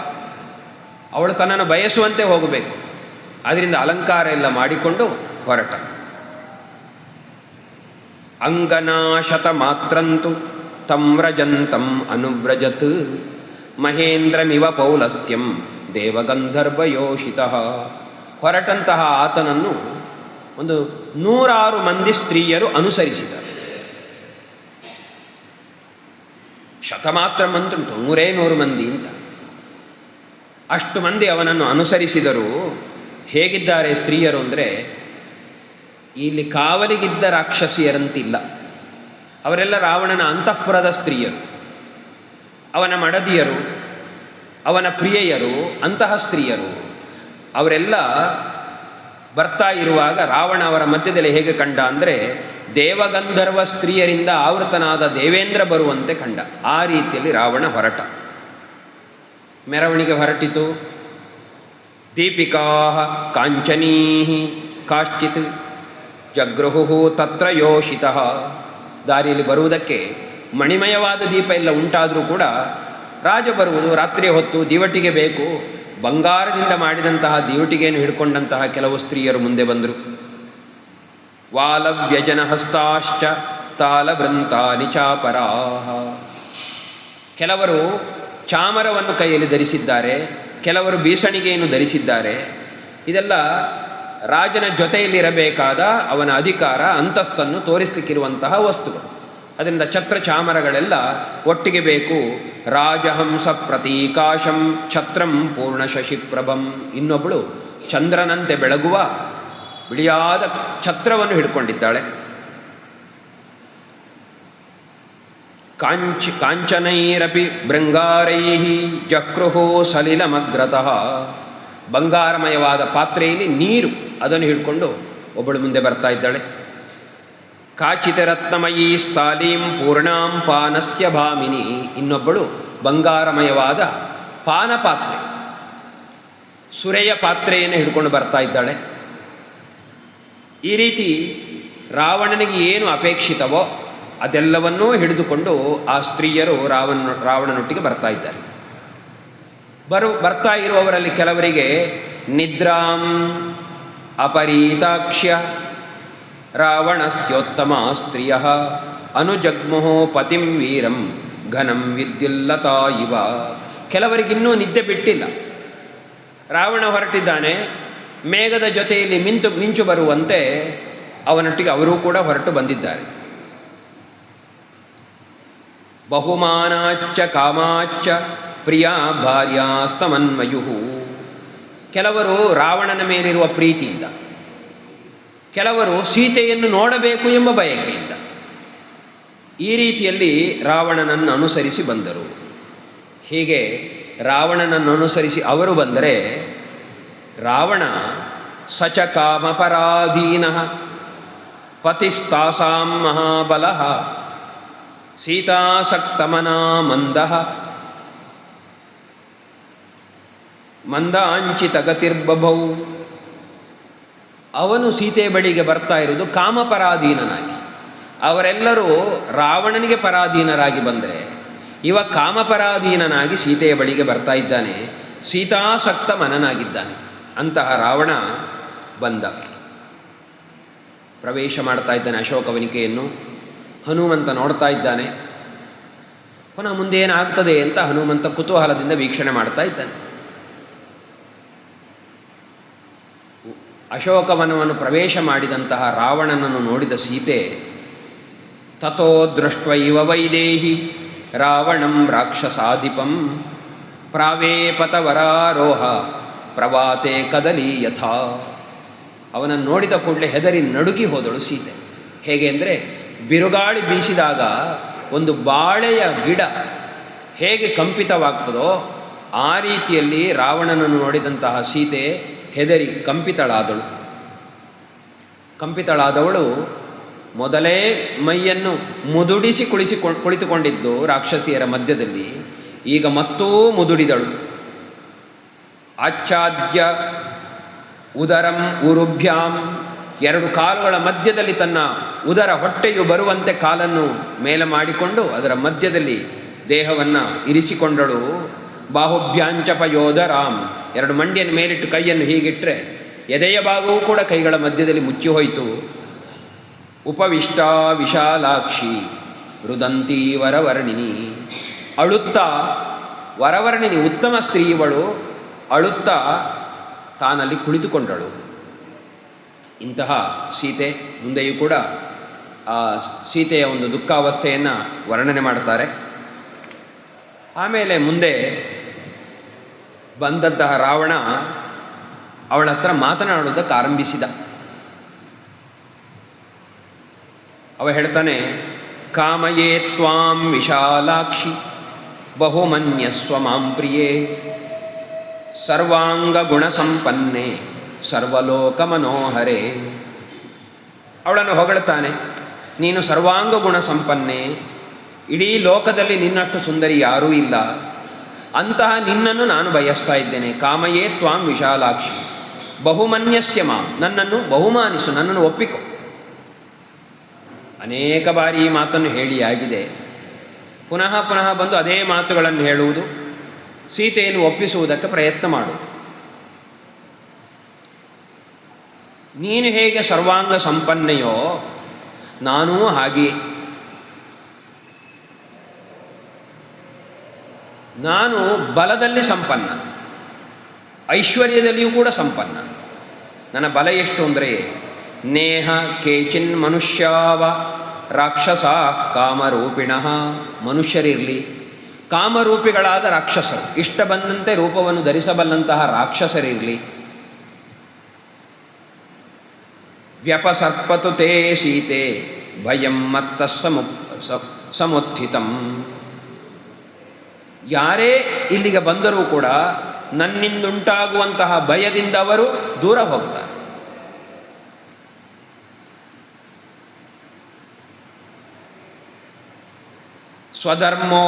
ಅವಳು ತನ್ನನ್ನು ಬಯಸುವಂತೆ ಹೋಗಬೇಕು. ಅದರಿಂದ ಅಲಂಕಾರ ಎಲ್ಲ ಮಾಡಿಕೊಂಡು ಹೊರಟ. ಅಂಗನಾಶತ ಮಾತ್ರಂತು ತಮ್ರಜಂತಂ ಅನುವ್ರಜತ್ ಮಹೇಂದ್ರಮಿವ ಪೌಲಸ್ತ್ಯಂ ದೇವಗಂಧರ್ವಯೋಷಿತ. ಹೊರಟಂತಹ ಆತನನ್ನು 106 ಮಂದಿ ಸ್ತ್ರೀಯರು ಅನುಸರಿಸಿದರು. ಶತಮಾತ್ರ ಮಂತುಂಟು, 100 ಮಂದಿ ಅಂತ. ಅಷ್ಟು ಮಂದಿ ಅವನನ್ನು ಅನುಸರಿಸಿದರು. ಹೇಗಿದ್ದಾರೆ ಸ್ತ್ರೀಯರು ಅಂದರೆ, ಇಲ್ಲಿ ಕಾವಲಿಗಿದ್ದ ರಾಕ್ಷಸಿಯರಂತಿಲ್ಲ. ಅವರೆಲ್ಲ ರಾವಣನ ಅಂತಃಪುರದ ಸ್ತ್ರೀಯರು, ಅವನ ಮಡದಿಯರು, ಅವನ ಪ್ರಿಯೆಯರು, ಅಂತಹ ಸ್ತ್ರೀಯರು. ಅವರೆಲ್ಲ ಬರ್ತಾ ಇರುವಾಗ ರಾವಣ ಅವರ ಮಧ್ಯದಲ್ಲಿ ಹೇಗೆ ಕಂಡ ಅಂದರೆ, ದೇವಗಂಧರ್ವ ಸ್ತ್ರೀಯರಿಂದ ಆವೃತನಾದ ದೇವೇಂದ್ರ ಬರುವಂತೆ ಕಂಡ. ಆ ರೀತಿಯಲ್ಲಿ ರಾವಣ ಹೊರಟ. ಮೆರವಣಿಗೆ ಹೊರಟಿತು. ದೀಪಿಕಾ ಕಾಂಚನೀ ಕಾಶ್ಚಿತ್ ಜಗೃಹು ತತ್ರ ಯೋಷಿತ. ದಾರಿಯಲ್ಲಿ ಬರುವುದಕ್ಕೆ ಮಣಿಮಯವಾದ ದೀಪ ಎಲ್ಲ ಉಂಟಾದರೂ ಕೂಡ ರಾಜ ಬರುವುದು ರಾತ್ರಿ ಹೊತ್ತು, ದಿವಟಿಗೆ ಬೇಕು. ಬಂಗಾರದಿಂದ ಮಾಡಿದಂತಹ ದಿವಟಿಗೆಯನ್ನು ಹಿಡ್ಕೊಂಡಂತಹ ಕೆಲವು ಸ್ತ್ರೀಯರು ಮುಂದೆ ಬಂದರು. ವಾಲವ್ಯಜನ ಹಸ್ತಾಶ್ಚ ತಾಲವೃಂತಾನಿ ಚಾಪರಾಹ. ಕೆಲವರು ಚಾಮರವನ್ನು ಕೈಯಲ್ಲಿ ಧರಿಸಿದ್ದಾರೆ, ಕೆಲವರು ಬೀಸಣಿಗೆಯನ್ನು ಧರಿಸಿದ್ದಾರೆ. ಇದೆಲ್ಲ ರಾಜನ ಜೊತೆಯಲ್ಲಿರಬೇಕಾದ ಅವನ ಅಧಿಕಾರ ಅಂತಸ್ತನ್ನು ತೋರಿಸಲಿಕ್ಕಿರುವಂತಹ ವಸ್ತುಗಳು. ಅದರಿಂದ ಛತ್ರ ಚಾಮರಗಳೆಲ್ಲ ಒಟ್ಟಿಗೆ ಬೇಕು. ರಾಜಹಂಸ ಪ್ರತೀಕಾಶಂ ಛತ್ರಂ ಪೂರ್ಣ ಶಶಿಪ್ರಭಂ. ಇನ್ನೊಬ್ಬಳು ಚಂದ್ರನಂತೆ ಬೆಳಗುವ ಬಿಳಿಯಾದ ಛತ್ರವನ್ನು ಹಿಡ್ಕೊಂಡಿದ್ದಾಳೆ. ಕಾಂಚನೈರಪಿ ಭೃಂಗಾರೈ ಜಕ್ರುಹೋ ಸಲಿಲಮಗ್ರತಃ. ಬಂಗಾರಮಯವಾದ ಪಾತ್ರೆಯಲ್ಲಿ ನೀರು, ಅದನ್ನು ಹಿಡ್ಕೊಂಡು ಒಬ್ಬಳು ಮುಂದೆ ಬರ್ತಾ ಇದ್ದಾಳೆ. ಕಾಚಿತ ರತ್ನಮಯೀ ಸ್ಥಾಲೀಂ ಪೂರ್ಣಾಂ ಪಾನಸ್ಯ ಭಾಮಿನಿ. ಇನ್ನೊಬ್ಬಳು ಬಂಗಾರಮಯವಾದ ಪಾನಪಾತ್ರೆ, ಸುರೆಯ ಪಾತ್ರೆಯನ್ನು ಹಿಡ್ಕೊಂಡು ಬರ್ತಾ ಇದ್ದಾಳೆ. ಈ ರೀತಿ ರಾವಣನಿಗೆ ಏನು ಅಪೇಕ್ಷಿತವೋ ಅದೆಲ್ಲವನ್ನೂ ಹಿಡಿದುಕೊಂಡು ಆ ಸ್ತ್ರೀಯರು ರಾವಣನೊಟ್ಟಿಗೆ ಬರ್ತಾ ಇದ್ದಾರೆ. ಬರ್ತಾ ಇರುವವರಲ್ಲಿ ಕೆಲವರಿಗೆ ನಿದ್ರಾಂ ಅಪರೀತಾಕ್ಷ್ಯ ರಾವಣಸ್ಯೋತ್ತಮ ಸ್ತ್ರೀಯ ಅನುಜಗ್ಮುಹೋ ಪತಿಂ ವೀರಂ ಘನಂ ವಿದ್ಯುಲ್ಲತಾ ಇವ. ಕೆಲವರಿಗಿನ್ನೂ ನಿದ್ದೆ ಬಿಟ್ಟಿಲ್ಲ. ರಾವಣ ಹೊರಟಿದ್ದಾನೆ, ಮೇಘದ ಜೊತೆಯಲ್ಲಿ ಮಿಂಚು ಬರುವಂತೆ ಅವನೊಟ್ಟಿಗೆ ಅವರೂ ಕೂಡ ಹೊರಟು ಬಂದಿದ್ದಾರೆ. ಬಹುಮಾನಾಚ್ಚ ಕಾಮಾಚ್ಚ ಪ್ರಿಯಾ ಭಾರ್ಯಾಸ್ತಮನ್ಮಯು. ಕೆಲವರು ರಾವಣನ ಮೇಲಿರುವ ಪ್ರೀತಿಯಿಂದ, ಕೆಲವರು ಸೀತೆಯನ್ನು ನೋಡಬೇಕು ಎಂಬ ಬಯಕೆಯಿಂದ ಈ ರೀತಿಯಲ್ಲಿ ರಾವಣನನ್ನು ಅನುಸರಿಸಿ ಬಂದರು. ಹೀಗೆ ರಾವಣನನ್ನು ಅನುಸರಿಸಿ ಅವರು ಬಂದರೆ, ರಾವಣ ಸಚ ಕಾಮಪರಾಧೀನಃ ಪತಿಸ್ತಾಸಾಂ ಮಹಾಬಲಃ ಸೀತಾಸಕ್ತಮನಾ ಮಂದಃ ಮಂದಾಂಚಿತಗತಿರ್ಬಭೌ. ಅವನು ಸೀತೆ ಬಳಿಗೆ ಬರ್ತಾ ಇರುವುದು ಕಾಮಪರಾಧೀನನಾಗಿ. ಅವರೆಲ್ಲರೂ ರಾವಣನಿಗೆ ಪರಾಧೀನರಾಗಿ ಬಂದರೆ, ಇವ ಕಾಮಪರಾಧೀನನಾಗಿ ಸೀತೆಯ ಬಳಿಗೆ ಬರ್ತಾ ಇದ್ದಾನೆ. ಸೀತಾಸಕ್ತ ಮನನಾಗಿದ್ದಾನೆ. ಅಂತಹ ರಾವಣ ಬಂದ. ಪ್ರವೇಶ ಮಾಡ್ತಾ ಇದ್ದಾನೆ ಅಶೋಕವನಿಕೆಯನ್ನು. ಹನುಮಂತ ನೋಡ್ತಾ ಇದ್ದಾನೆ. ಪುನಃ ಮುಂದೆ ಏನಾಗ್ತದೆ ಅಂತ ಹನುಮಂತ ಕುತೂಹಲದಿಂದ ವೀಕ್ಷಣೆ ಮಾಡ್ತಾ ಇದ್ದಾನೆ. ಅಶೋಕವನವನ್ನು ಪ್ರವೇಶ ಮಾಡಿದಂತಹ ರಾವಣನನ್ನು ನೋಡಿದ ಸೀತೆ ತಥೋ ದೃಷ್ಟ ಇವ ವೈದೇಹಿ ರಾವಣಂ ರಾಕ್ಷಸಾಧಿಪಂ ಪ್ರಾವೇಪತವರಾರೋಹ ಪ್ರವಾತೆ ಕದಲಿ ಯಥಾ. ಅವನನ್ನು ನೋಡಿದ ಕೂಡಲೇ ಹೆದರಿ ನಡುಗಿ ಹೋದಳು ಸೀತೆ. ಹೇಗೆ ಅಂದರೆ, ಬಿರುಗಾಳಿ ಬೀಸಿದಾಗ ಒಂದು ಬಾಳೆಯ ಗಿಡ ಹೇಗೆ ಕಂಪಿತವಾಗ್ತದೋ ಆ ರೀತಿಯಲ್ಲಿ ರಾವಣನನ್ನು ನೋಡಿದಂತಹ ಸೀತೆ ಹೆದರಿ ಕಂಪಿತಳಾದವಳು ಮೊದಲೇ ಮೈಯನ್ನು ಮುದುಡಿಸಿ ಕುಳಿತುಕೊಂಡಿದ್ದು ರಾಕ್ಷಸಿಯರ ಮಧ್ಯದಲ್ಲಿ. ಈಗ ಮತ್ತೂ ಮುದುಡಿದಳು. ಆಚ್ಛಾದ್ಯ ಉದರಂ ಉರುಭ್ಯಾಂ, ಎರಡು ಕಾಲುಗಳ ಮಧ್ಯದಲ್ಲಿ ತನ್ನ ಉದರ ಹೊಟ್ಟೆಯು ಬರುವಂತೆ ಕಾಲನ್ನು ಮೇಲೆ ಮಾಡಿಕೊಂಡು ಅದರ ಮಧ್ಯದಲ್ಲಿ ದೇಹವನ್ನು ಇರಿಸಿಕೊಂಡಳು. ಬಾಹುಭ್ಯಾಂಚಪಯೋಧರಾಂ, ಎರಡು ಮಂಡಿಯನ್ನು ಮೇಲಿಟ್ಟು ಕೈಯನ್ನು ಹೀಗಿಟ್ಟರೆ ಎದೆಯ ಭಾಗವೂ ಕೂಡ ಕೈಗಳ ಮಧ್ಯದಲ್ಲಿ ಮುಚ್ಚಿ ಹೋಯಿತು. ಉಪವಿಷ್ಟಾ ವಿಶಾಲಾಕ್ಷಿ ರುದಂತಿ ವರವರ್ಣಿನಿ, ಅಳುತ್ತಾ, ವರವರ್ಣಿನಿ ಉತ್ತಮ ಸ್ತ್ರೀಯವಳು, ಅಳುತ್ತಾ ತಾನಲ್ಲಿ ಕುಳಿತುಕೊಂಡಳು. ಇಂತಹ ಸೀತೆ. ಮುಂದೆಯೂ ಕೂಡ ಆ ಸೀತೆಯ ಒಂದು ದುಃಖಾವಸ್ಥೆಯನ್ನು ವರ್ಣನೆ ಮಾಡ್ತಾರೆ. ಆಮೇಲೆ ಮುಂದೆ ಬಂದಂತಹ ರಾವಣ ಅವಳ ಹತ್ರ ಮಾತನಾಡುವುದಕ್ಕೆ ಆರಂಭಿಸಿದ. ಅವ ಹೇಳ್ತಾನೆ, ಕಾಮಯೇ ತ್ವಾಂ ವಿಶಾಲಾಕ್ಷಿ ಬಹುಮನ್ಯಸ್ವ ಮಾಂ ಪ್ರಿಯೇ ಸರ್ವಾಂಗ ಗುಣಸಂಪನ್ನೆ ಸರ್ವಲೋಕ ಮನೋಹರೇ. ಅವಳನ್ನು ಹೊಗಳ್ತಾನೆ, ನೀನು ಸರ್ವಾಂಗ ಗುಣ ಸಂಪನ್ನೆ, ಇಡೀ ಲೋಕದಲ್ಲಿ ನಿನ್ನಷ್ಟು ಸುಂದರಿ ಯಾರೂ ಇಲ್ಲ, ಅಂತಹ ನಿನ್ನನ್ನು ನಾನು ಬಯಸ್ತಾ ಇದ್ದೇನೆ. ಕಾಮಯೇ ತ್ವಾಂ ವಿಶಾಲಾಕ್ಷಿ ಬಹುಮನ್ಯಸ್ಯ ಮಾಂ, ನನ್ನನ್ನು ಬಹುಮಾನಿಸು, ನನ್ನನ್ನು ಒಪ್ಪಿಕೊ. ಅನೇಕ ಬಾರಿ ಈ ಮಾತನ್ನು ಹೇಳಿಯಾಗಿದೆ. ಪುನಃ ಪುನಃ ಬಂದು ಅದೇ ಮಾತುಗಳನ್ನು ಹೇಳುವುದು, ಸೀತೆಯನ್ನು ಒಪ್ಪಿಸುವುದಕ್ಕೆ ಪ್ರಯತ್ನ ಮಾಡುವುದು. ನೀನು ಹೇಗೆ ಸರ್ವಾಂಗ ಸಂಪನ್ನೆಯೋ ನಾನೂ ಹಾಗೆಯೇ. ನಾನು ಬಲದಲ್ಲಿ ಸಂಪನ್ನ, ಐಶ್ವರ್ಯದಲ್ಲಿಯೂ ಕೂಡ ಸಂಪನ್ನ. ನನ್ನ ಬಲ ಎಷ್ಟು ಅಂದರೆ, ನೇಹ ಕೇಚಿನ್ ಮನುಷ್ಯಾವ ರಾಕ್ಷಸ ಕಾಮರೂಪಿಣಃ, ಮನುಷ್ಯರಿರಲಿ, ಕಾಮರೂಪಿಗಳಾದ ರಾಕ್ಷಸರು, ಇಷ್ಟ ಬಂದಂತೆ ರೂಪವನ್ನು ಧರಿಸಬಲ್ಲಂತಹ ರಾಕ್ಷಸರಿರಲಿ, ವ್ಯಪಸರ್ಪತು ತೇ ಸೀತೆ ಭಯಂ ಮತ್ತ ಸಮುತ್ಥಿತಂ. ಯಾರೇ ಇಲ್ಲಿಗೆ ಬಂದರೂ ಕೂಡ ನನ್ನಿಂದುಂಟಾಗುವಂತಹ ಭಯದಿಂದ ಅವರು ದೂರ ಹೋಗ್ತಾರೆ. ಸ್ವಧರ್ಮೋ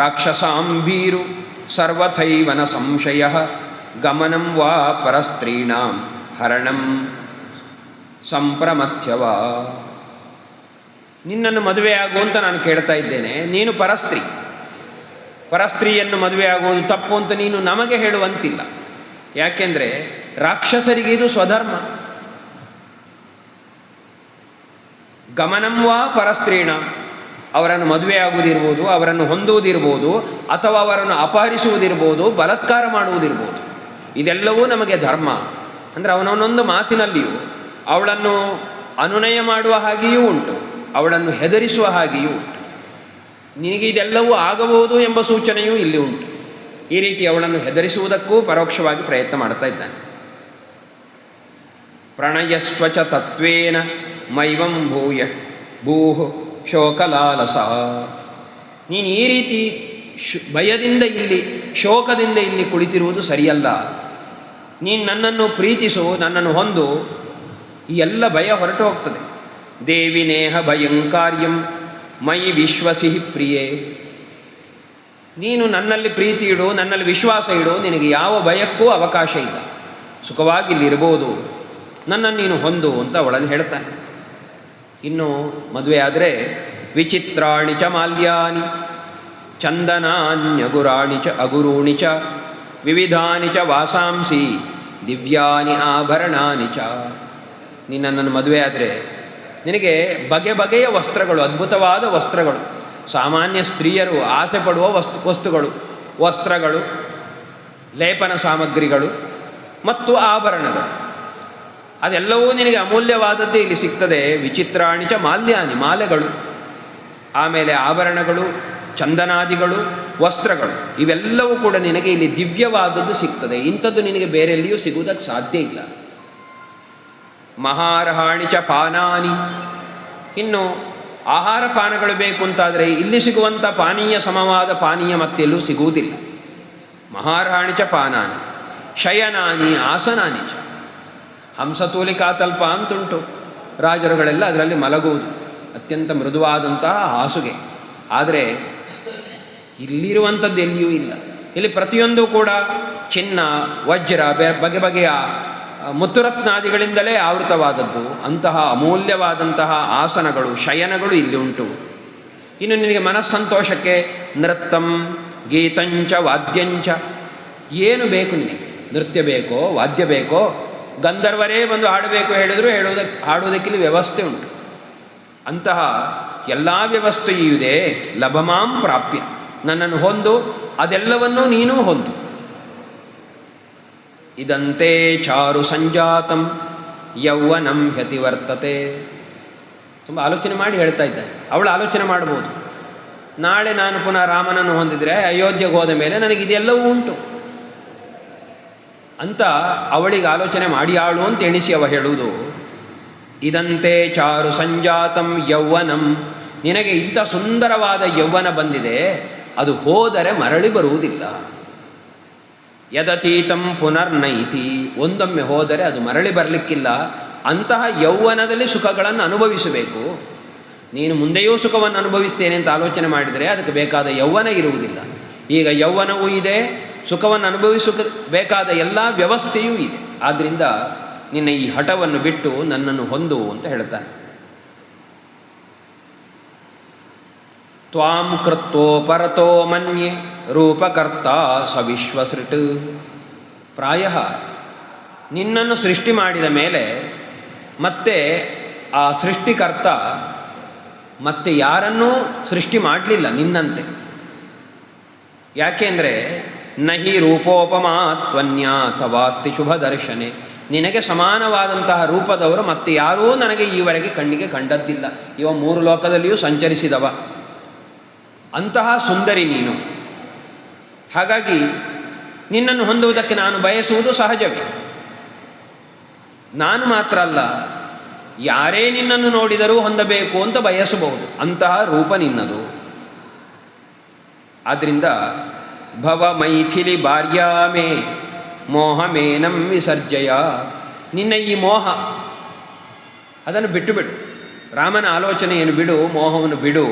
ರಾಕ್ಷಸಾಂಭೀರು ಸರ್ವಥೈವನ ಸಂಶಯ ಗಮನಂ ವಾ ಪರಸ್ತ್ರೀಣಾಂ ಹರಣಂ ಸಂಪ್ರಮಥ್ಯವ. ನಿನ್ನನ್ನು ಮದುವೆಯಾಗು ಅಂತ ನಾನು ಕೇಳ್ತಾ ಇದ್ದೇನೆ. ನೀನು ಪರಸ್ತ್ರೀಯನ್ನು ಮದುವೆಯಾಗುವುದು ತಪ್ಪು ಅಂತ ನೀನು ನಮಗೆ ಹೇಳುವಂತಿಲ್ಲ. ಯಾಕೆಂದರೆ ರಾಕ್ಷಸರಿಗೆ ಇದು ಸ್ವಧರ್ಮ. ಗಮನಂ ವಾ ಪರಸ್ತ್ರೀಣ, ಅವರನ್ನು ಮದುವೆಯಾಗುವುದಿರ್ಬೋದು, ಅವರನ್ನು ಹೊಂದುವುದಿರ್ಬೋದು, ಅಥವಾ ಅವರನ್ನು ಅಪಹರಿಸುವುದಿರ್ಬೋದು, ಬಲಾತ್ಕಾರ ಮಾಡುವುದಿರ್ಬೋದು, ಇದೆಲ್ಲವೂ ನಮಗೆ ಧರ್ಮ. ಅಂದರೆ ಅವನೊಂದೊಂದು ಮಾತಿನಲ್ಲಿಯೂ ಅವಳನ್ನು ಅನುನಯ ಮಾಡುವ ಹಾಗೆಯೂ ಉಂಟು, ಅವಳನ್ನು ಹೆದರಿಸುವ ಹಾಗೆಯೂ ಉಂಟು. ನಿನಗೆ ಇದೆಲ್ಲವೂ ಆಗಬಹುದು ಎಂಬ ಸೂಚನೆಯೂ ಇಲ್ಲಿ ಉಂಟು. ಈ ರೀತಿ ಅವಳನ್ನು ಹೆದರಿಸುವುದಕ್ಕೂ ಪರೋಕ್ಷವಾಗಿ ಪ್ರಯತ್ನ ಮಾಡ್ತಾ ಇದ್ದಾನೆ. ಪ್ರಣಯಸ್ವಚ ತತ್ವೇನ ಮೈವಂ ಭೂಹು ಶೋಕಲಾಲಸ. ನೀನು ಈ ರೀತಿ ಭಯದಿಂದ ಇಲ್ಲಿ, ಶೋಕದಿಂದ ಇಲ್ಲಿ ಕುಳಿತಿರುವುದು ಸರಿಯಲ್ಲ. ನೀನು ನನ್ನನ್ನು ಪ್ರೀತಿಸು, ನನ್ನನ್ನು ಹೊಂದು, ಈ ಎಲ್ಲ ಭಯ ಹೊರಟು ಹೋಗ್ತದೆ. ದೇವಿ ನೇಹ ಭಯಂಕಾರ್ಯಂ ಮೈ ವಿಶ್ವಸಿ ಪ್ರಿಯೇ. ನೀನು ನನ್ನಲ್ಲಿ ಪ್ರೀತಿ ಇಡು, ನನ್ನಲ್ಲಿ ವಿಶ್ವಾಸ ಇಡು, ನಿನಗೆ ಯಾವ ಭಯಕ್ಕೂ ಅವಕಾಶ ಇಲ್ಲ, ಸುಖವಾಗಿ ಇಲ್ಲಿರ್ಬೋದು, ನನ್ನನ್ನು ನೀನು ಹೊಂದು ಅಂತ ಅವಳನ್ನು ಹೇಳ್ತಾನೆ. ಇನ್ನು ಮದುವೆ ಆದರೆ ವಿಚಿತ್ರಾಣಿ ಚ ಮಾಲ್ಯಾನಿ ಚಂದನಾನ್ಯಗುರಾಣಿ ಚ ಅಗುರೂಣಿ ಚ ವಿವಿಧಾನಿ ಚ ವಾಸಾಂಸಿ ದಿವ್ಯಾನಿ ಆಭರಣಾನಿ ಚ. ನೀನು ನನ್ನನ್ನು ಮದುವೆ ಆದರೆ ನಿನಗೆ ಬಗೆ ಬಗೆಯ ವಸ್ತ್ರಗಳು, ಅದ್ಭುತವಾದ ವಸ್ತ್ರಗಳು, ಸಾಮಾನ್ಯ ಸ್ತ್ರೀಯರು ಆಸೆ ಪಡುವ ವಸ್ತುಗಳು, ವಸ್ತ್ರಗಳು, ಲೇಪನ ಸಾಮಗ್ರಿಗಳು ಮತ್ತು ಆಭರಣಗಳು, ಅದೆಲ್ಲವೂ ನಿನಗೆ ಅಮೂಲ್ಯವಾದದ್ದೇ ಇಲ್ಲಿ ಸಿಗ್ತದೆ. ವಿಚಿತ್ರಾಣಿಚ ಮಾಲ್ಯಾನಿ, ಮಾಲೆಗಳು, ಆಮೇಲೆ ಆಭರಣಗಳು, ಚಂದನಾದಿಗಳು, ವಸ್ತ್ರಗಳು, ಇವೆಲ್ಲವೂ ಕೂಡ ನಿನಗೆ ಇಲ್ಲಿ ದಿವ್ಯವಾದದ್ದು ಸಿಗ್ತದೆ. ಇಂಥದ್ದು ನಿನಗೆ ಬೇರೆಲ್ಲಿಯೂ ಸಿಗುವುದಕ್ಕೆ ಸಾಧ್ಯ ಇಲ್ಲ. ಮಹಾರಹಾಣಿಚ ಪಾನಾನಿ, ಇನ್ನು ಆಹಾರ ಪಾನಗಳು ಬೇಕು ಅಂತಾದರೆ ಇಲ್ಲಿ ಸಿಗುವಂಥ ಪಾನೀಯ ಸಮವಾದ ಪಾನೀಯ ಮತ್ತೆಲ್ಲೂ ಸಿಗುವುದಿಲ್ಲ. ಮಹಾರಹಾಣಿಚ ಪಾನಾನಿ, ಶಯನಾನಿ ಆಸನಾನಿ ಚ, ಹಂಸತೂಲಿಕಾತಲ್ಪ ಅಂತುಂಟು, ರಾಜರುಗಳೆಲ್ಲ ಅದರಲ್ಲಿ ಮಲಗುವುದು, ಅತ್ಯಂತ ಮೃದುವಾದಂತಹ ಹಾಸುಗೆ. ಆದರೆ ಇಲ್ಲಿರುವಂಥದ್ದು ಎಲ್ಲಿಯೂ ಇಲ್ಲ. ಇಲ್ಲಿ ಪ್ರತಿಯೊಂದು ಕೂಡ ಚಿನ್ನ, ವಜ್ರ, ಬಗೆ ಬಗೆಯ ಮುತ್ತುರತ್ನಾದಿಗಳಿಂದಲೇ ಆವೃತವಾದದ್ದು. ಅಂತಹ ಅಮೂಲ್ಯವಾದಂತಹ ಆಸನಗಳು, ಶಯನಗಳು ಇಲ್ಲಿ ಉಂಟು. ಇನ್ನು ನಿನಗೆ ಮನಸ್ಸಂತೋಷಕ್ಕೆ ನೃತ್ಯಂ ಗೀತಂಚ ವಾದ್ಯಂಚ, ಏನು ಬೇಕು ನಿನಗೆ? ನೃತ್ಯ ಬೇಕೋ, ವಾದ್ಯ ಬೇಕೋ, ಗಂಧರ್ವರೇ ಬಂದು ಹಾಡಬೇಕು ಹೇಳಿದ್ರು ಹಾಡುವುದಕ್ಕಿಲ್ಲಿ ವ್ಯವಸ್ಥೆ ಉಂಟು. ಅಂತಹ ಎಲ್ಲ ವ್ಯವಸ್ಥೆಯೂ ಇದೆ. ಲಭಮಾಂ ಪ್ರಾಪ್ಯ, ನನ್ನನ್ನು ಹೊಂದು, ಅದೆಲ್ಲವನ್ನೂ ನೀನು ಹೊಂದು. ಇದಂತೆ ಚಾರು ಸಂಜಾತಂ ಯೌವನಂ ಹ್ಯತಿ ವರ್ತತೆ. ತುಂಬ ಆಲೋಚನೆ ಮಾಡಿ ಹೇಳ್ತಾ ಇದ್ದಾನೆ. ಅವಳು ಆಲೋಚನೆ ಮಾಡ್ಬೋದು, ನಾಳೆ ನಾನು ಪುನಃ ರಾಮನನ್ನು ಹೊಂದಿದರೆ ಅಯೋಧ್ಯೆಗೆ ಹೋದ ಮೇಲೆ ನನಗೆ ಇದೆಲ್ಲವೂ ಉಂಟು ಅಂತ ಅವಳಿಗೆ ಆಲೋಚನೆ ಮಾಡಿ ಆಳು ಅಂತ ಎಣಿಸಿ ಅವ ಹೇಳುವುದು. ಇದಂತೆ ಚಾರು ಸಂಜಾತಂ ಯೌವನಂ, ನಿನಗೆ ಇಂಥ ಸುಂದರವಾದ ಯೌವನ ಬಂದಿದೆ, ಅದು ಹೋದರೆ ಮರಳಿ ಬರುವುದಿಲ್ಲ. ಯದತೀತಂ ಪುನರ್ನೈತಿ, ಒಂದೊಮ್ಮೆ ಹೋದರೆ ಅದು ಮರಳಿ ಬರಲಿಕ್ಕಿಲ್ಲ. ಅಂತಹ ಯೌವನದಲ್ಲಿ ಸುಖಗಳನ್ನು ಅನುಭವಿಸಬೇಕು. ನೀನು ಮುಂದೆಯೂ ಸುಖವನ್ನು ಅನುಭವಿಸ್ತೇನೆ ಅಂತ ಆಲೋಚನೆ ಮಾಡಿದರೆ ಅದಕ್ಕೆ ಬೇಕಾದ ಯೌವನ ಇರುವುದಿಲ್ಲ. ಈಗ ಯೌವನವೂ ಇದೆ, ಸುಖವನ್ನು ಬೇಕಾದ ಎಲ್ಲ ವ್ಯವಸ್ಥೆಯೂ ಇದೆ. ಆದ್ದರಿಂದ ನಿನ್ನ ಈ ಹಠವನ್ನು ಬಿಟ್ಟು ನನ್ನನ್ನು ಹೊಂದು ಅಂತ ಹೇಳ್ತಾನೆ. ತ್ವಾಂ ಕೃತ್ವೋ ಪರತೋ ಮನ್ಯೆ ರೂಪಕರ್ತ ಸವಿಶ್ವಸೃಟ್. ಪ್ರಾಯ ನಿನ್ನನ್ನು ಸೃಷ್ಟಿ ಮಾಡಿದ ಮೇಲೆ ಮತ್ತೆ ಆ ಸೃಷ್ಟಿಕರ್ತ ಮತ್ತೆ ಯಾರನ್ನೂ ಸೃಷ್ಟಿ ಮಾಡಲಿಲ್ಲ ನಿನ್ನಂತೆ. ಯಾಕೆಂದರೆ ನಹಿ ರೂಪೋಪಮಾ ತ್ವನ್ಯ ತವಾಸ್ತಿ ಶುಭ ದರ್ಶನೆ, ನಿನಗೆ ಸಮಾನವಾದಂತಹ ರೂಪದವರು ಮತ್ತೆ ಯಾರೂ ನನಗೆ ಈವರೆಗೆ ಕಣ್ಣಿಗೆ ಕಂಡದ್ದಿಲ್ಲ. ಇವ 3 ಲೋಕದಲ್ಲಿಯೂ ಸಂಚರಿಸಿದವ, ಅಂತಹ ಸುಂದರಿ ನೀನು. ಹಾಗಾಗಿ ನಿನ್ನನ್ನು ಹೊಂದುವುದಕ್ಕೆ ನಾನು ಬಯಸುವುದು ಸಹಜವೇ. ನಾನು ಮಾತ್ರ ಅಲ್ಲ, ಯಾರೇ ನಿನ್ನನ್ನು ನೋಡಿದರೂ ಹೊಂದಬೇಕು ಅಂತ ಬಯಸಬಹುದು, ಅಂತಹ ರೂಪ ನಿನ್ನದು. ಆದ್ದರಿಂದ ಭವ ಮೈಥಿಲಿ ಭಾರ್ಯಾಮೇ ಮೋಹಮೇನಂ ವಿಸರ್ಜಯ, ನಿನ್ನ ಈ ಮೋಹ ಅದನ್ನು ಬಿಟ್ಟು ಬಿಡು. ರಾಮನ ಆಲೋಚನೆಯನ್ನು ಬಿಡು, ಮೋಹವನ್ನು ಬಿಡು.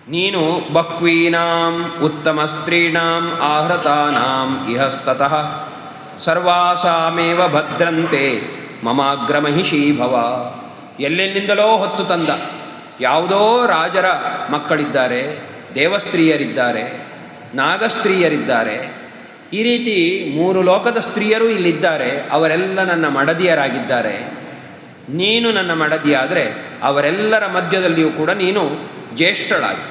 ನೀನು ಬಹ್ವೀನಾಂ ಉತ್ತಮ ಸ್ತ್ರೀಣಾಂ ಆಹೃತಾನಾಂ ಇಹಸ್ತತಃ ಸರ್ವಾಸಾಮೇವ ಭದ್ರಂತೆ ಮಮಾಗ್ರಮಹಿಷೀ ಭವ. ಎಲ್ಲೆಲ್ಲಿಂದಲೋ ಹೊತ್ತು ತಂದ ಯಾವುದೋ ರಾಜರ ಮಕ್ಕಳಿದ್ದಾರೆ, ದೇವಸ್ತ್ರೀಯರಿದ್ದಾರೆ, ನಾಗಸ್ತ್ರೀಯರಿದ್ದಾರೆ, ಈ ರೀತಿ 3 ಲೋಕದ ಸ್ತ್ರೀಯರು ಇಲ್ಲಿದ್ದಾರೆ. ಅವರೆಲ್ಲ ನನ್ನ ಮಡದಿಯರಾಗಿದ್ದಾರೆ. ನೀನು ನನ್ನ ಮಡದಿಯಾದರೆ ಅವರೆಲ್ಲರ ಮಧ್ಯದಲ್ಲಿಯೂ ಕೂಡ ನೀನು ಜ್ಯೇಷ್ಠಳಾಗಿ,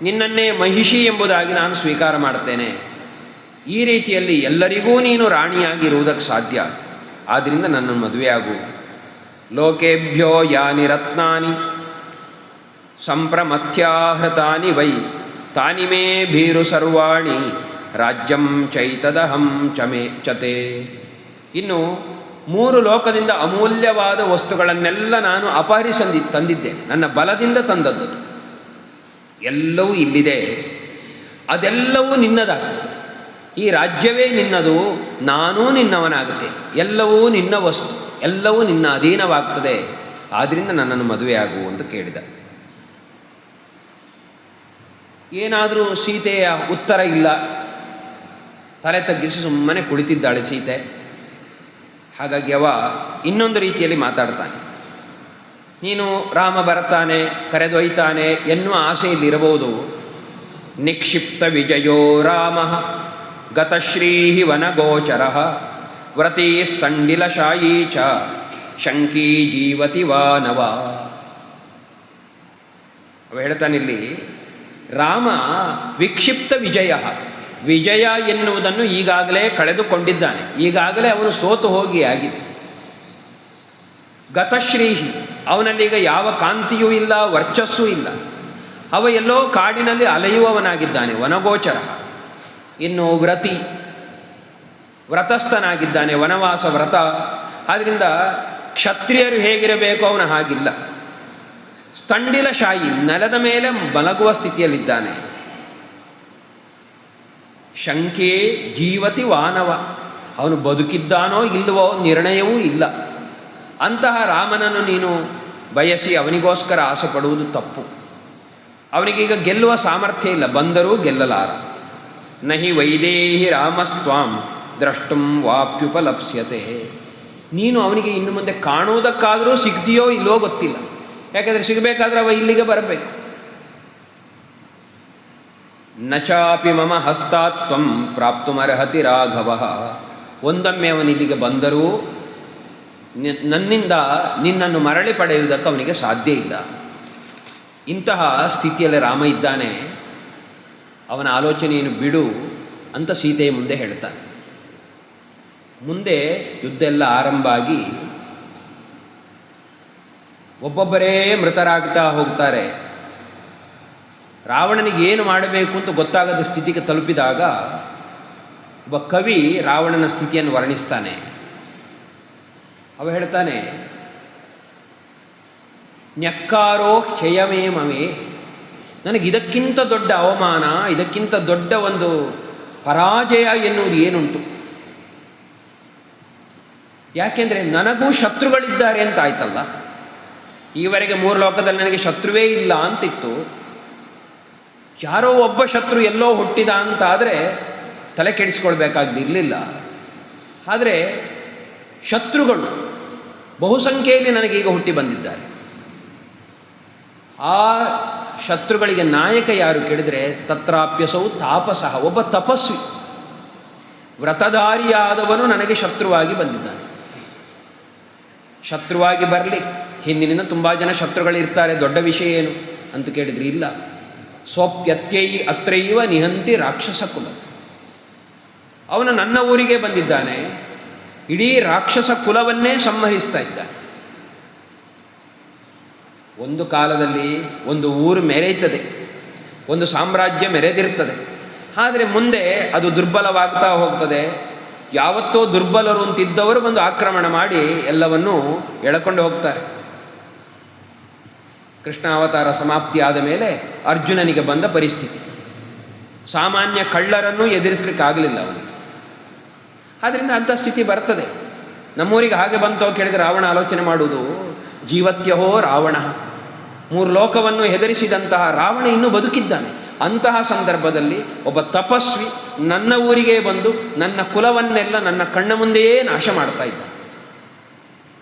ನಿನ್ನನ್ನೇ ಮಹಿಷಿ ಎಂಬುದಾಗಿ ನಾನು ಸ್ವೀಕಾರ ಮಾಡ್ತೇನೆ. ಈ ರೀತಿಯಲ್ಲಿ ಎಲ್ಲರಿಗೂ ನೀನು ರಾಣಿಯಾಗಿರುವುದಕ್ಕೆ ಸಾಧ್ಯ. ಆದ್ದರಿಂದ ನನ್ನನ್ನು ಮದುವೆಯಾಗು. ಲೋಕೇಭ್ಯೋ ಯಾನಿ ರತ್ನಾನಿ ಸಂಪ್ರಮಥ್ಯಾಹೃತಾನಿ ವೈ ತಾನಿ ಮೇ ಭೀರು ಸರ್ವಾಣಿ ರಾಜ್ಯಂ ಚೈತದಹಂ ಚಮೇ ಚತೆ. ಇನ್ನು 3 ಲೋಕದಿಂದ ಅಮೂಲ್ಯವಾದ ವಸ್ತುಗಳನ್ನೆಲ್ಲ ನಾನು ಅಪಹರಿಸಿ ತಂದಿದ್ದೇನೆ, ನನ್ನ ಬಲದಿಂದ ತಂದದ್ದು. ಎಲ್ಲವೂ ಇಲ್ಲಿದೆ, ಅದೆಲ್ಲವೂ ನಿನ್ನದಾಗ್ತದೆ. ಈ ರಾಜ್ಯವೇ ನಿನ್ನದು, ನಾನೂ ನಿನ್ನವನಾಗುತ್ತೆ. ಎಲ್ಲವೂ ನಿನ್ನ ವಸ್ತು, ಎಲ್ಲವೂ ನಿನ್ನ ಅಧೀನವಾಗ್ತದೆ. ಆದ್ದರಿಂದ ನನ್ನನ್ನು ಮದುವೆಯಾಗು ಅಂತ ಕೇಳಿದ. ಏನಾದರೂ ಸೀತೆಯ ಉತ್ತರ ಇಲ್ಲ, ತಲೆ ತಗ್ಗಿಸಿ ಸುಮ್ಮನೆ ಕುಳಿತಿದ್ದಾಳೆ ಸೀತೆ. ಹಾಗಾಗಿ ಅವ ಇನ್ನೊಂದು ರೀತಿಯಲ್ಲಿ ಮಾತಾಡ್ತಾನೆ. ನೀನು ರಾಮ ಬರ್ತಾನೆ, ಕರೆದೊಯ್ತಾನೆ ಎನ್ನುವ ಆಸೆಯಲ್ಲಿರಬಹುದು. ನಿಕ್ಷಿಪ್ತ ವಿಜಯೋ ರಾಮ ಗತಶ್ರೀ ವನಗೋಚರ ವ್ರತೀಸ್ತಂಡಿಲಶಾಯೀ ಚ ಶಂಕೀ ಜೀವತಿ ವಾನವ. ಅವ ಹೇಳ್ತಾನಿಲ್ಲಿ, ರಾಮ ವಿಕ್ಷಿಪ್ತ ವಿಜಯ, ವಿಜಯ ಎನ್ನುವುದನ್ನು ಈಗಾಗಲೇ ಕಳೆದುಕೊಂಡಿದ್ದಾನೆ, ಈಗಾಗಲೇ ಅವನು ಸೋತು ಹೋಗಿ ಆಗಿದೆ. ಗತಶ್ರೀಹಿ, ಅವನಲ್ಲೀಗ ಯಾವ ಕಾಂತಿಯೂ ಇಲ್ಲ, ವರ್ಚಸ್ಸೂ ಇಲ್ಲ. ಅವ ಎಲ್ಲೋ ಕಾಡಿನಲ್ಲಿ ಅಲೆಯುವವನಾಗಿದ್ದಾನೆ, ವನಗೋಚರ. ಇನ್ನು ವ್ರತಸ್ಥನಾಗಿದ್ದಾನೆ, ವನವಾಸ ವ್ರತ. ಆದ್ದರಿಂದ ಕ್ಷತ್ರಿಯರು ಹೇಗಿರಬೇಕು ಅವನ ಹಾಗಿಲ್ಲ. ಸ್ತಂಡಿಲಶಾಹಿ, ನೆಲದ ಮೇಲೆ ಮಲಗುವ ಸ್ಥಿತಿಯಲ್ಲಿದ್ದಾನೆ. ಶಂಕೆ ಜೀವತಿ ವಾನವ, ಅವನು ಬದುಕಿದ್ದಾನೋ ಇಲ್ಲವೋ ನಿರ್ಣಯವೂ ಇಲ್ಲ. ಅಂತಹ ರಾಮನನ್ನು ನೀನು ಬಯಸಿ ಅವನಿಗೋಸ್ಕರ ಆಸೆ ಪಡುವುದು ತಪ್ಪು. ಅವನಿಗೀಗ ಗೆಲ್ಲುವ ಸಾಮರ್ಥ್ಯ ಇಲ್ಲ, ಬಂದರೂ ಗೆಲ್ಲಲಾರ. ನಹಿ ವೈದೇಹಿ ರಾಮಸ್ತ್ವಾಂ ದ್ರಷ್ಟುಂ ವಾಪ್ಯುಪಲಪ್ಸ್ಯತೆ. ನೀನು ಅವನಿಗೆ ಇನ್ನು ಮುಂದೆ ಕಾಣುವುದಕ್ಕಾದರೂ ಸಿಗ್ತೀಯೋ ಇಲ್ಲವೋ ಗೊತ್ತಿಲ್ಲ. ಯಾಕೆಂದರೆ ಸಿಗಬೇಕಾದ್ರೆ ಅವ ಇಲ್ಲಿಗೆ ಬರಬೇಕು. ನಚಾಪಿ ಮಮ ಹಸ್ತಾತ್ವಂ ಪ್ರಾಪ್ತುಮರ್ಹತಿ ರಾಘವ. ಒಂದೊಮ್ಮೆ ಅವನಿಲ್ಲಿಗೆ ಬಂದರೂ ನನ್ನಿಂದ ನಿನ್ನನ್ನು ಮರಳಿ ಪಡೆಯುವುದಕ್ಕೆ ಅವನಿಗೆ ಸಾಧ್ಯ ಇಲ್ಲ. ಇಂತಹ ಸ್ಥಿತಿಯಲ್ಲಿ ರಾಮ ಇದ್ದಾನೆ. ಅವನ ಆಲೋಚನೆಯನ್ನು ಬಿಡು ಅಂತ ಸೀತೆಯ ಮುಂದೆ ಹೇಳ್ತಾನೆ. ಮುಂದೆ ಯುದ್ಧ ಎಲ್ಲ ಆರಂಭ ಆಗಿ ಒಬ್ಬೊಬ್ಬರೇ ಮೃತರಾಗ್ತಾ ಹೋಗ್ತಾರೆ. ರಾವಣನಿಗೆ ಏನು ಮಾಡಬೇಕು ಅಂತ ಗೊತ್ತಾಗದ ಸ್ಥಿತಿಗೆ ತಲುಪಿದಾಗ ಒಬ್ಬ ಕವಿ ರಾವಣನ ಸ್ಥಿತಿಯನ್ನು ವರ್ಣಿಸ್ತಾನೆ. ಅವ ಹೇಳ್ತಾನೆ, ನ್ಯಕ್ಕಾರೋ ಹ್ಯಯಮೇ ಮಮೇ. ನನಗಿದಕ್ಕಿಂತ ದೊಡ್ಡ ಅವಮಾನ, ಇದಕ್ಕಿಂತ ದೊಡ್ಡ ಒಂದು ಪರಾಜಯ ಎನ್ನುವುದು ಏನುಂಟು? ಯಾಕೆಂದರೆ ನನಗೂ ಶತ್ರುಗಳಿದ್ದಾರೆ ಅಂತ ಆಯ್ತಲ್ಲ. ಈವರೆಗೆ 3 ಲೋಕದಲ್ಲಿ ನನಗೆ ಶತ್ರುವೇ ಇಲ್ಲ ಅಂತಿತ್ತು. ಯಾರೋ ಒಬ್ಬ ಶತ್ರು ಎಲ್ಲೋ ಹುಟ್ಟಿದ ಅಂತಾದರೆ ತಲೆ ಕೆಡಿಸ್ಕೊಳ್ಬೇಕಾಗಿರಲಿಲ್ಲ. ಆದರೆ ಶತ್ರುಗಳು ಬಹುಸಂಖ್ಯೆಯಲ್ಲಿ ನನಗೀಗ ಹುಟ್ಟಿ ಬಂದಿದ್ದಾರೆ. ಆ ಶತ್ರುಗಳಿಗೆ ನಾಯಕ ಯಾರು ಕೇಳಿದರೆ ತತ್ರಾಪ್ಯಸೌ ತಾಪಸಃ, ಒಬ್ಬ ತಪಸ್ವಿ ವ್ರತಧಾರಿಯಾದವನು ನನಗೆ ಶತ್ರುವಾಗಿ ಬಂದಿದ್ದಾನೆ. ಶತ್ರುವಾಗಿ ಬರಲಿ, ಹಿಂದಿನಿಂದ ತುಂಬ ಜನ ಶತ್ರುಗಳಿರ್ತಾರೆ, ದೊಡ್ಡ ವಿಷಯ ಏನು ಅಂತ ಕೇಳಿದರೆ ಇಲ್ಲ. ಸ್ವಪ್ಯತ್ಯೈ ಅತ್ರೈವ ನಿಹಂತಿ ರಾಕ್ಷಸ ಕುಲ. ಅವನು ನನ್ನ ಊರಿಗೆ ಬಂದಿದ್ದಾನೆ, ಇಡೀ ರಾಕ್ಷಸ ಕುಲವನ್ನೇ ಸಂಹರಿಸ್ತಾ ಇದ್ದಾನೆ. ಒಂದು ಕಾಲದಲ್ಲಿ ಒಂದು ಊರು ಮೆರೆಯುತ್ತದೆ, ಒಂದು ಸಾಮ್ರಾಜ್ಯ ಮೆರೆದಿರ್ತದೆ. ಆದರೆ ಮುಂದೆ ಅದು ದುರ್ಬಲವಾಗ್ತಾ ಹೋಗ್ತದೆ. ಯಾವತ್ತೋ ದುರ್ಬಲರು ಅಂತಿದ್ದವರು ಬಂದು ಆಕ್ರಮಣ ಮಾಡಿ ಎಲ್ಲವನ್ನೂ ಎಳಕೊಂಡು ಹೋಗ್ತಾರೆ. ಕೃಷ್ಣಾವತಾರ ಸಮಾಪ್ತಿ ಆದ ಮೇಲೆ ಅರ್ಜುನನಿಗೆ ಬಂದ ಪರಿಸ್ಥಿತಿ. ಸಾಮಾನ್ಯ ಕಳ್ಳರನ್ನು ಎದುರಿಸಲಿಕ್ಕಾಗಲಿಲ್ಲ ಅವನಿಗೆ. ಆದ್ದರಿಂದ ಅಂಥ ಸ್ಥಿತಿ ಬರ್ತದೆ. ನಮ್ಮೂರಿಗೆ ಹಾಗೆ ಬಂತೋ ಕೇಳಿದರೆ ರಾವಣ ಆಲೋಚನೆ ಮಾಡುವುದು, ಜೀವತ್ಯಹೋ ರಾವಣ, 3 ಲೋಕವನ್ನು ಹೆದರಿಸಿದಂತಹ ರಾವಣ ಇನ್ನೂ ಬದುಕಿದ್ದಾನೆ. ಅಂತಹ ಸಂದರ್ಭದಲ್ಲಿ ಒಬ್ಬ ತಪಸ್ವಿ ನನ್ನ ಊರಿಗೆ ಬಂದು ನನ್ನ ಕುಲವನ್ನೆಲ್ಲ ನನ್ನ ಕಣ್ಣ ಮುಂದೆಯೇ ನಾಶ ಮಾಡ್ತಾ ಇದ್ದ.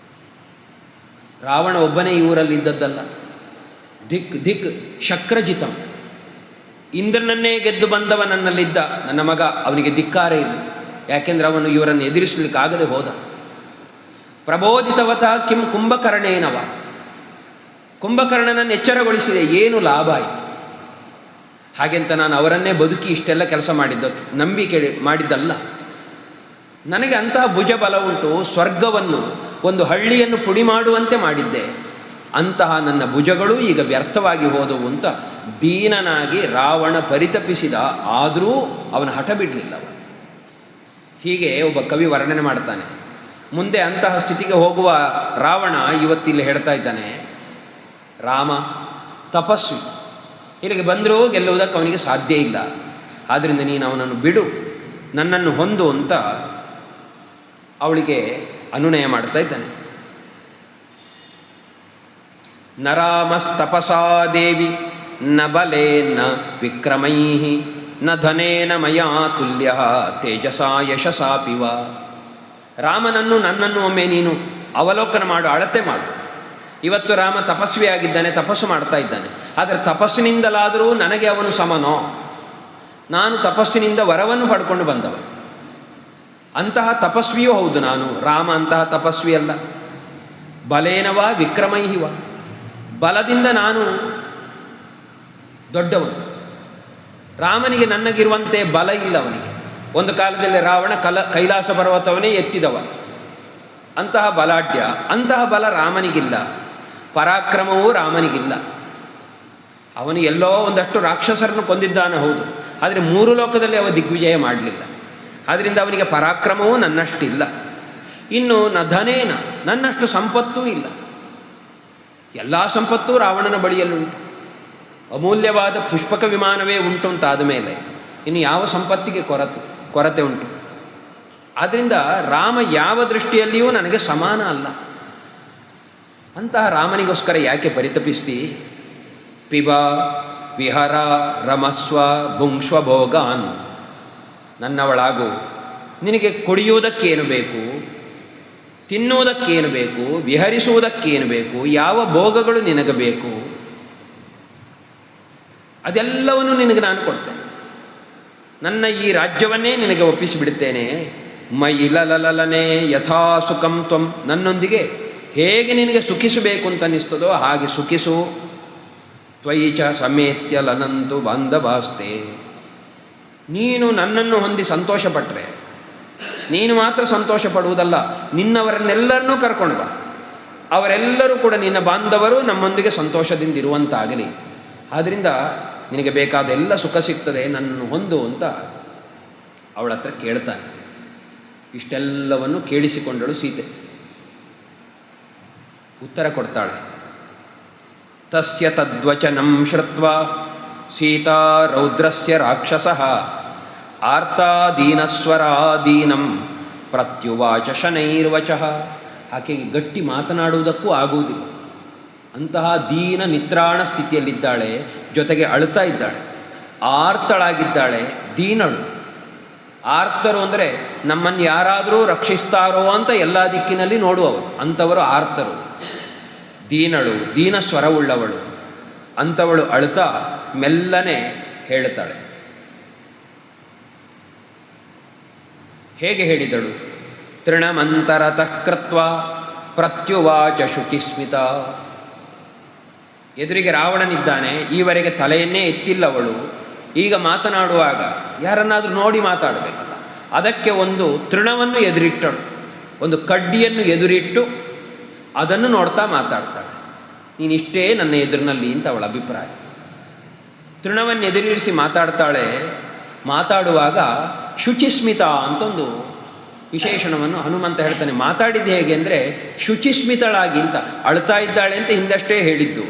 ರಾವಣ ಒಬ್ಬನೇ ಈ ಊರಲ್ಲಿದ್ದದ್ದಲ್ಲ. ದಿಕ್ ಶಕ್ರಜಿತಂ, ಇಂದ್ರನನ್ನೇ ಗೆದ್ದು ಬಂದವ ನನ್ನಲ್ಲಿದ್ದ ನನ್ನ ಮಗ, ಅವನಿಗೆ ಧಿಕ್ಕಾರ ಇರಲಿ. ಯಾಕೆಂದರೆ ಅವನು ಇವರನ್ನು ಎದುರಿಸಲಿಕ್ಕಾಗದೆ ಹೋದ. ಪ್ರಬೋಧಿತವತ ಕಿಂ ಕುಂಭಕರ್ಣೇನವ, ಕುಂಭಕರ್ಣನನ್ನು ಎಚ್ಚರಗೊಳಿಸಿದೆ, ಏನು ಲಾಭ ಆಯಿತು? ಹಾಗೆಂತ ನಾನು ಅವರನ್ನೇ ಬದುಕಿ ಇಷ್ಟೆಲ್ಲ ಕೆಲಸ ಮಾಡಿದ್ದಲ್ಲ. ನನಗೆ ಅಂತಹ ಭುಜಬಲ ಉಂಟು, ಸ್ವರ್ಗವನ್ನು ಒಂದು ಹಳ್ಳಿಯನ್ನು ಪುಡಿ ಮಾಡುವಂತೆ ಮಾಡಿದ್ದೆ. ಅಂತಹ ನನ್ನ ಭುಜಗಳು ಈಗ ವ್ಯರ್ಥವಾಗಿ ಹೋದವು ಅಂತ ದೀನನಾಗಿ ರಾವಣ ಪರಿತಪಿಸಿದ. ಆದರೂ ಅವನ ಹಠ ಬಿಡಲಿಲ್ಲ. ಹೀಗೆ ಒಬ್ಬ ಕವಿ ವರ್ಣನೆ ಮಾಡ್ತಾನೆ. ಮುಂದೆ ಅಂತಹ ಸ್ಥಿತಿಗೆ ಹೋಗುವ ರಾವಣ ಇವತ್ತಿಲ್ಲಿ ಹೇಳ್ತಾ ಇದ್ದಾನೆ, ರಾಮ ತಪಸ್ವಿ, ಇಲ್ಲಿಗೆ ಬಂದರೂ ಗೆಲ್ಲುವುದಕ್ಕೆ ಅವನಿಗೆ ಸಾಧ್ಯ ಇಲ್ಲ. ಆದ್ದರಿಂದ ನೀನು ಅವನನ್ನು ಬಿಡು, ನನ್ನನ್ನು ಹೊಂದು ಅಂತ ಅವಳಿಗೆ ಅನುನಯ ಮಾಡ್ತಾ ಇದ್ದಾನೆ. ನರಾಮಸ್ತಪಸಾ ದೇವಿ ನ ಬಲೇನ ವಿಕ್ರಮೈ ನ ಧನೇನ ಮಯಾ ತುಲ್ಯ ತೇಜಸಾ ಯಶಸಾಪಿವ. ರಾಮನನ್ನು ನನ್ನನ್ನು ಒಮ್ಮೆ ನೀನು ಅವಲೋಕನ ಮಾಡು, ಅಳತೆ ಮಾಡು. ಇವತ್ತು ರಾಮ ತಪಸ್ವಿಯಾಗಿದ್ದಾನೆ, ತಪಸ್ಸು ಮಾಡ್ತಾ ಇದ್ದಾನೆ. ಆದರೆ ತಪಸ್ಸಿನಿಂದಲಾದರೂ ನನಗೆ ಅವನು ಸಮನೋ? ನಾನು ತಪಸ್ಸಿನಿಂದ ವರವನ್ನು ಪಡ್ಕೊಂಡು ಬಂದವ. ಅಂತಹ ತಪಸ್ವಿಯೂ ಹೌದು ನಾನು, ರಾಮ ಅಂತಹ ತಪಸ್ವಿ ಅಲ್ಲ. ಬಲೇನವಾ ವಿಕ್ರಮೈಹಿವ, ಬಲದಿಂದ ನಾನು ದೊಡ್ಡವನು. ರಾಮನಿಗೆ ನನಗಿರುವಂತೆ ಬಲ ಇಲ್ಲ ಅವನಿಗೆ. ಒಂದು ಕಾಲದಲ್ಲಿ ರಾವಣ ಕೈಲಾಸ ಪರ್ವತವನ್ನೇ ಎತ್ತಿದವ, ಅಂತಹ ಬಲಾಢ್ಯ. ಅಂತಹ ಬಲ ರಾಮನಿಗಿಲ್ಲ, ಪರಾಕ್ರಮವೂ ರಾಮನಿಗಿಲ್ಲ. ಅವನು ಎಲ್ಲೋ ಒಂದಷ್ಟು ರಾಕ್ಷಸರನ್ನು ಕೊಂದಿದ್ದಾನೆ ಹೌದು, ಆದರೆ 3 ಲೋಕದಲ್ಲಿ ಅವ ದಿಗ್ವಿಜಯ ಮಾಡಲಿಲ್ಲ. ಆದ್ದರಿಂದ ಅವನಿಗೆ ಪರಾಕ್ರಮವೂ ನನ್ನಷ್ಟಿಲ್ಲ. ಇನ್ನು ಧನೇನ, ನನ್ನಷ್ಟು ಸಂಪತ್ತೂ ಇಲ್ಲ. ಎಲ್ಲ ಸಂಪತ್ತೂ ರಾವಣನ ಬಳಿಯಲ್ಲುಂಟು. ಅಮೂಲ್ಯವಾದ ಪುಷ್ಪಕ ವಿಮಾನವೇ ಉಂಟು ಅಂತಾದ ಮೇಲೆ ಇನ್ನು ಯಾವ ಸಂಪತ್ತಿಗೆ ಕೊರತೆ ಉಂಟು? ಆದ್ದರಿಂದ ರಾಮ ಯಾವ ದೃಷ್ಟಿಯಲ್ಲಿಯೂ ನನಗೆ ಸಮಾನ ಅಲ್ಲ. ಅಂತಹ ರಾಮನಿಗೋಸ್ಕರ ಯಾಕೆ ಪರಿತಪಿಸ್ತಿ? ಪಿಬ ವಿಹರ ರಮಸ್ವ ಭುಂಕ್ಷ್ವ ಭೋಗಾನ್, ನನ್ನವಳಾಗು, ನಿನಗೆ ಕುಡಿಯುವುದಕ್ಕೇನು ಬೇಕು, ತಿನ್ನುವುದಕ್ಕೇನು ಬೇಕು, ವಿಹರಿಸುವುದಕ್ಕೇನು ಬೇಕು, ಯಾವ ಭೋಗಗಳು ನಿನಗೆ ಬೇಕು, ಅದೆಲ್ಲವನ್ನು ನಿನಗೆ ನಾನು ಕೊಡ್ತೇನೆ. ನನ್ನ ಈ ರಾಜ್ಯವನ್ನೇ ನಿನಗೆ ಒಪ್ಪಿಸಿಬಿಡುತ್ತೇನೆ. ಮೈಲಲಲನೆ ಯಥಾ ಸುಖಂ ತ್ವಂ, ನನ್ನೊಂದಿಗೆ ಹೇಗೆ ನಿನಗೆ ಸುಖಿಸಬೇಕು ಅಂತ ಅನ್ನಿಸ್ತದೋ ಹಾಗೆ ಸುಖಿಸು. ತ್ವಯಿಚ ಸಮೇತ್ಯ ಲನಂತು ಬಾಂಧವಾಸ್ತೆ, ನೀನು ನನ್ನನ್ನು ಹೊಂದಿ ಸಂತೋಷಪಟ್ಟರೆ, ನೀನು ಮಾತ್ರ ಸಂತೋಷ ಪಡುವುದಲ್ಲ, ನಿನ್ನವರನ್ನೆಲ್ಲರನ್ನೂ ಕರ್ಕೊಂಡು ಬಾ. ಅವರೆಲ್ಲರೂ ಕೂಡ ನಿನ್ನ ಬಾಂಧವರು, ನಮ್ಮೊಂದಿಗೆ ಸಂತೋಷದಿಂದಿರುವಂತಾಗಲಿ. ಆದ್ದರಿಂದ ನಿನಗೆ ಬೇಕಾದ ಎಲ್ಲ ಸುಖ ಸಿಗ್ತದೆ, ನನ್ನನ್ನು ಹೊಂದು ಅಂತ ಅವಳ ಹತ್ರ ಕೇಳ್ತಾನೆ. ಇಷ್ಟೆಲ್ಲವನ್ನು ಕೇಳಿಸಿಕೊಂಡಳು ಸೀತೆ. ಉತ್ತರ ಕೊಡ್ತಾಳೆ. ತಸ್ಯ ತದ್ವಚನಂ ಶ್ರುತ್ವಾ ಸೀತಾ ರೌದ್ರಸ್ಯ ರಾಕ್ಷಸಃ ಆರ್ತಾದೀನಸ್ವರಾದೀನಂ ಪ್ರತ್ಯುವಾಚ ಶನೈರ್ವಚಃ. ಆಕೆಗೆ ಗಟ್ಟಿ ಮಾತನಾಡುವುದಕ್ಕೂ ಆಗುವುದಿಲ್ಲ. ಅಂತಹ ದೀನ ನಿತ್ರಾಣ ಸ್ಥಿತಿಯಲ್ಲಿದ್ದಾಳೆ, ಜೊತೆಗೆ ಅಳುತ್ತಾ ಇದ್ದಾಳೆ, ಆರ್ತಳಾಗಿದ್ದಾಳೆ, ದೀನಳು. ಆರ್ತರು ಅಂದರೆ ನಮ್ಮನ್ನು ಯಾರಾದರೂ ರಕ್ಷಿಸ್ತಾರೋ ಅಂತ ಎಲ್ಲ ದಿಕ್ಕಿನಲ್ಲಿ ನೋಡುವವರು, ಅಂಥವರು ಆರ್ತರು. ದೀನಳು, ದೀನ ಸ್ವರವುಳ್ಳವಳು, ಅಂಥವಳು ಅಳುತ್ತಾ ಮೆಲ್ಲನೆ ಹೇಳ್ತಾಳೆ. ಹೇಗೆ ಹೇಳಿದಳು? ತೃಣಮಂತರತಃ ಕೃತ್ವಾ ಪ್ರತ್ಯುವಾಚ ಶುಚಿಸ್ಮಿತ. ಎದುರಿಗೆ ರಾವಣನಿದ್ದಾನೆ, ಈವರೆಗೆ ತಲೆಯನ್ನೇ ಎತ್ತಿಲ್ಲವಳು. ಈಗ ಮಾತನಾಡುವಾಗ ಯಾರನ್ನಾದರೂ ನೋಡಿ ಮಾತಾಡಬೇಕಲ್ಲ, ಅದಕ್ಕೆ ಒಂದು ತೃಣವನ್ನು ಎದುರಿಟ್ಟಳು, ಒಂದು ಕಡ್ಡಿಯನ್ನು ಎದುರಿಟ್ಟು ಅದನ್ನು ನೋಡ್ತಾ ಮಾತಾಡ್ತಾಳೆ. ನೀನಿಷ್ಟೇ ನನ್ನ ಎದುರಿನಲ್ಲಿ ಅಂತ ಅವಳ ಅಭಿಪ್ರಾಯ. ತೃಣವನ್ನು ಎದುರಿಸಿ ಮಾತಾಡ್ತಾಳೆ. ಮಾತಾಡುವಾಗ ಶುಚಿಸ್ಮಿತ ಅಂತ ಒಂದು ವಿಶೇಷಣವನ್ನು ಹನುಮಂತ ಹೇಳ್ತಾನೆ. ಮಾತಾಡಿದ್ದು ಹೇಗೆ ಅಂದರೆ ಶುಚಿಸ್ಮಿತಳಾಗಿ ಅಂತ, ಅಳ್ತಾ ಇದ್ದಾಳೆ ಅಂತ ಹಿಂದಷ್ಟೇ ಹೇಳಿದ್ದು.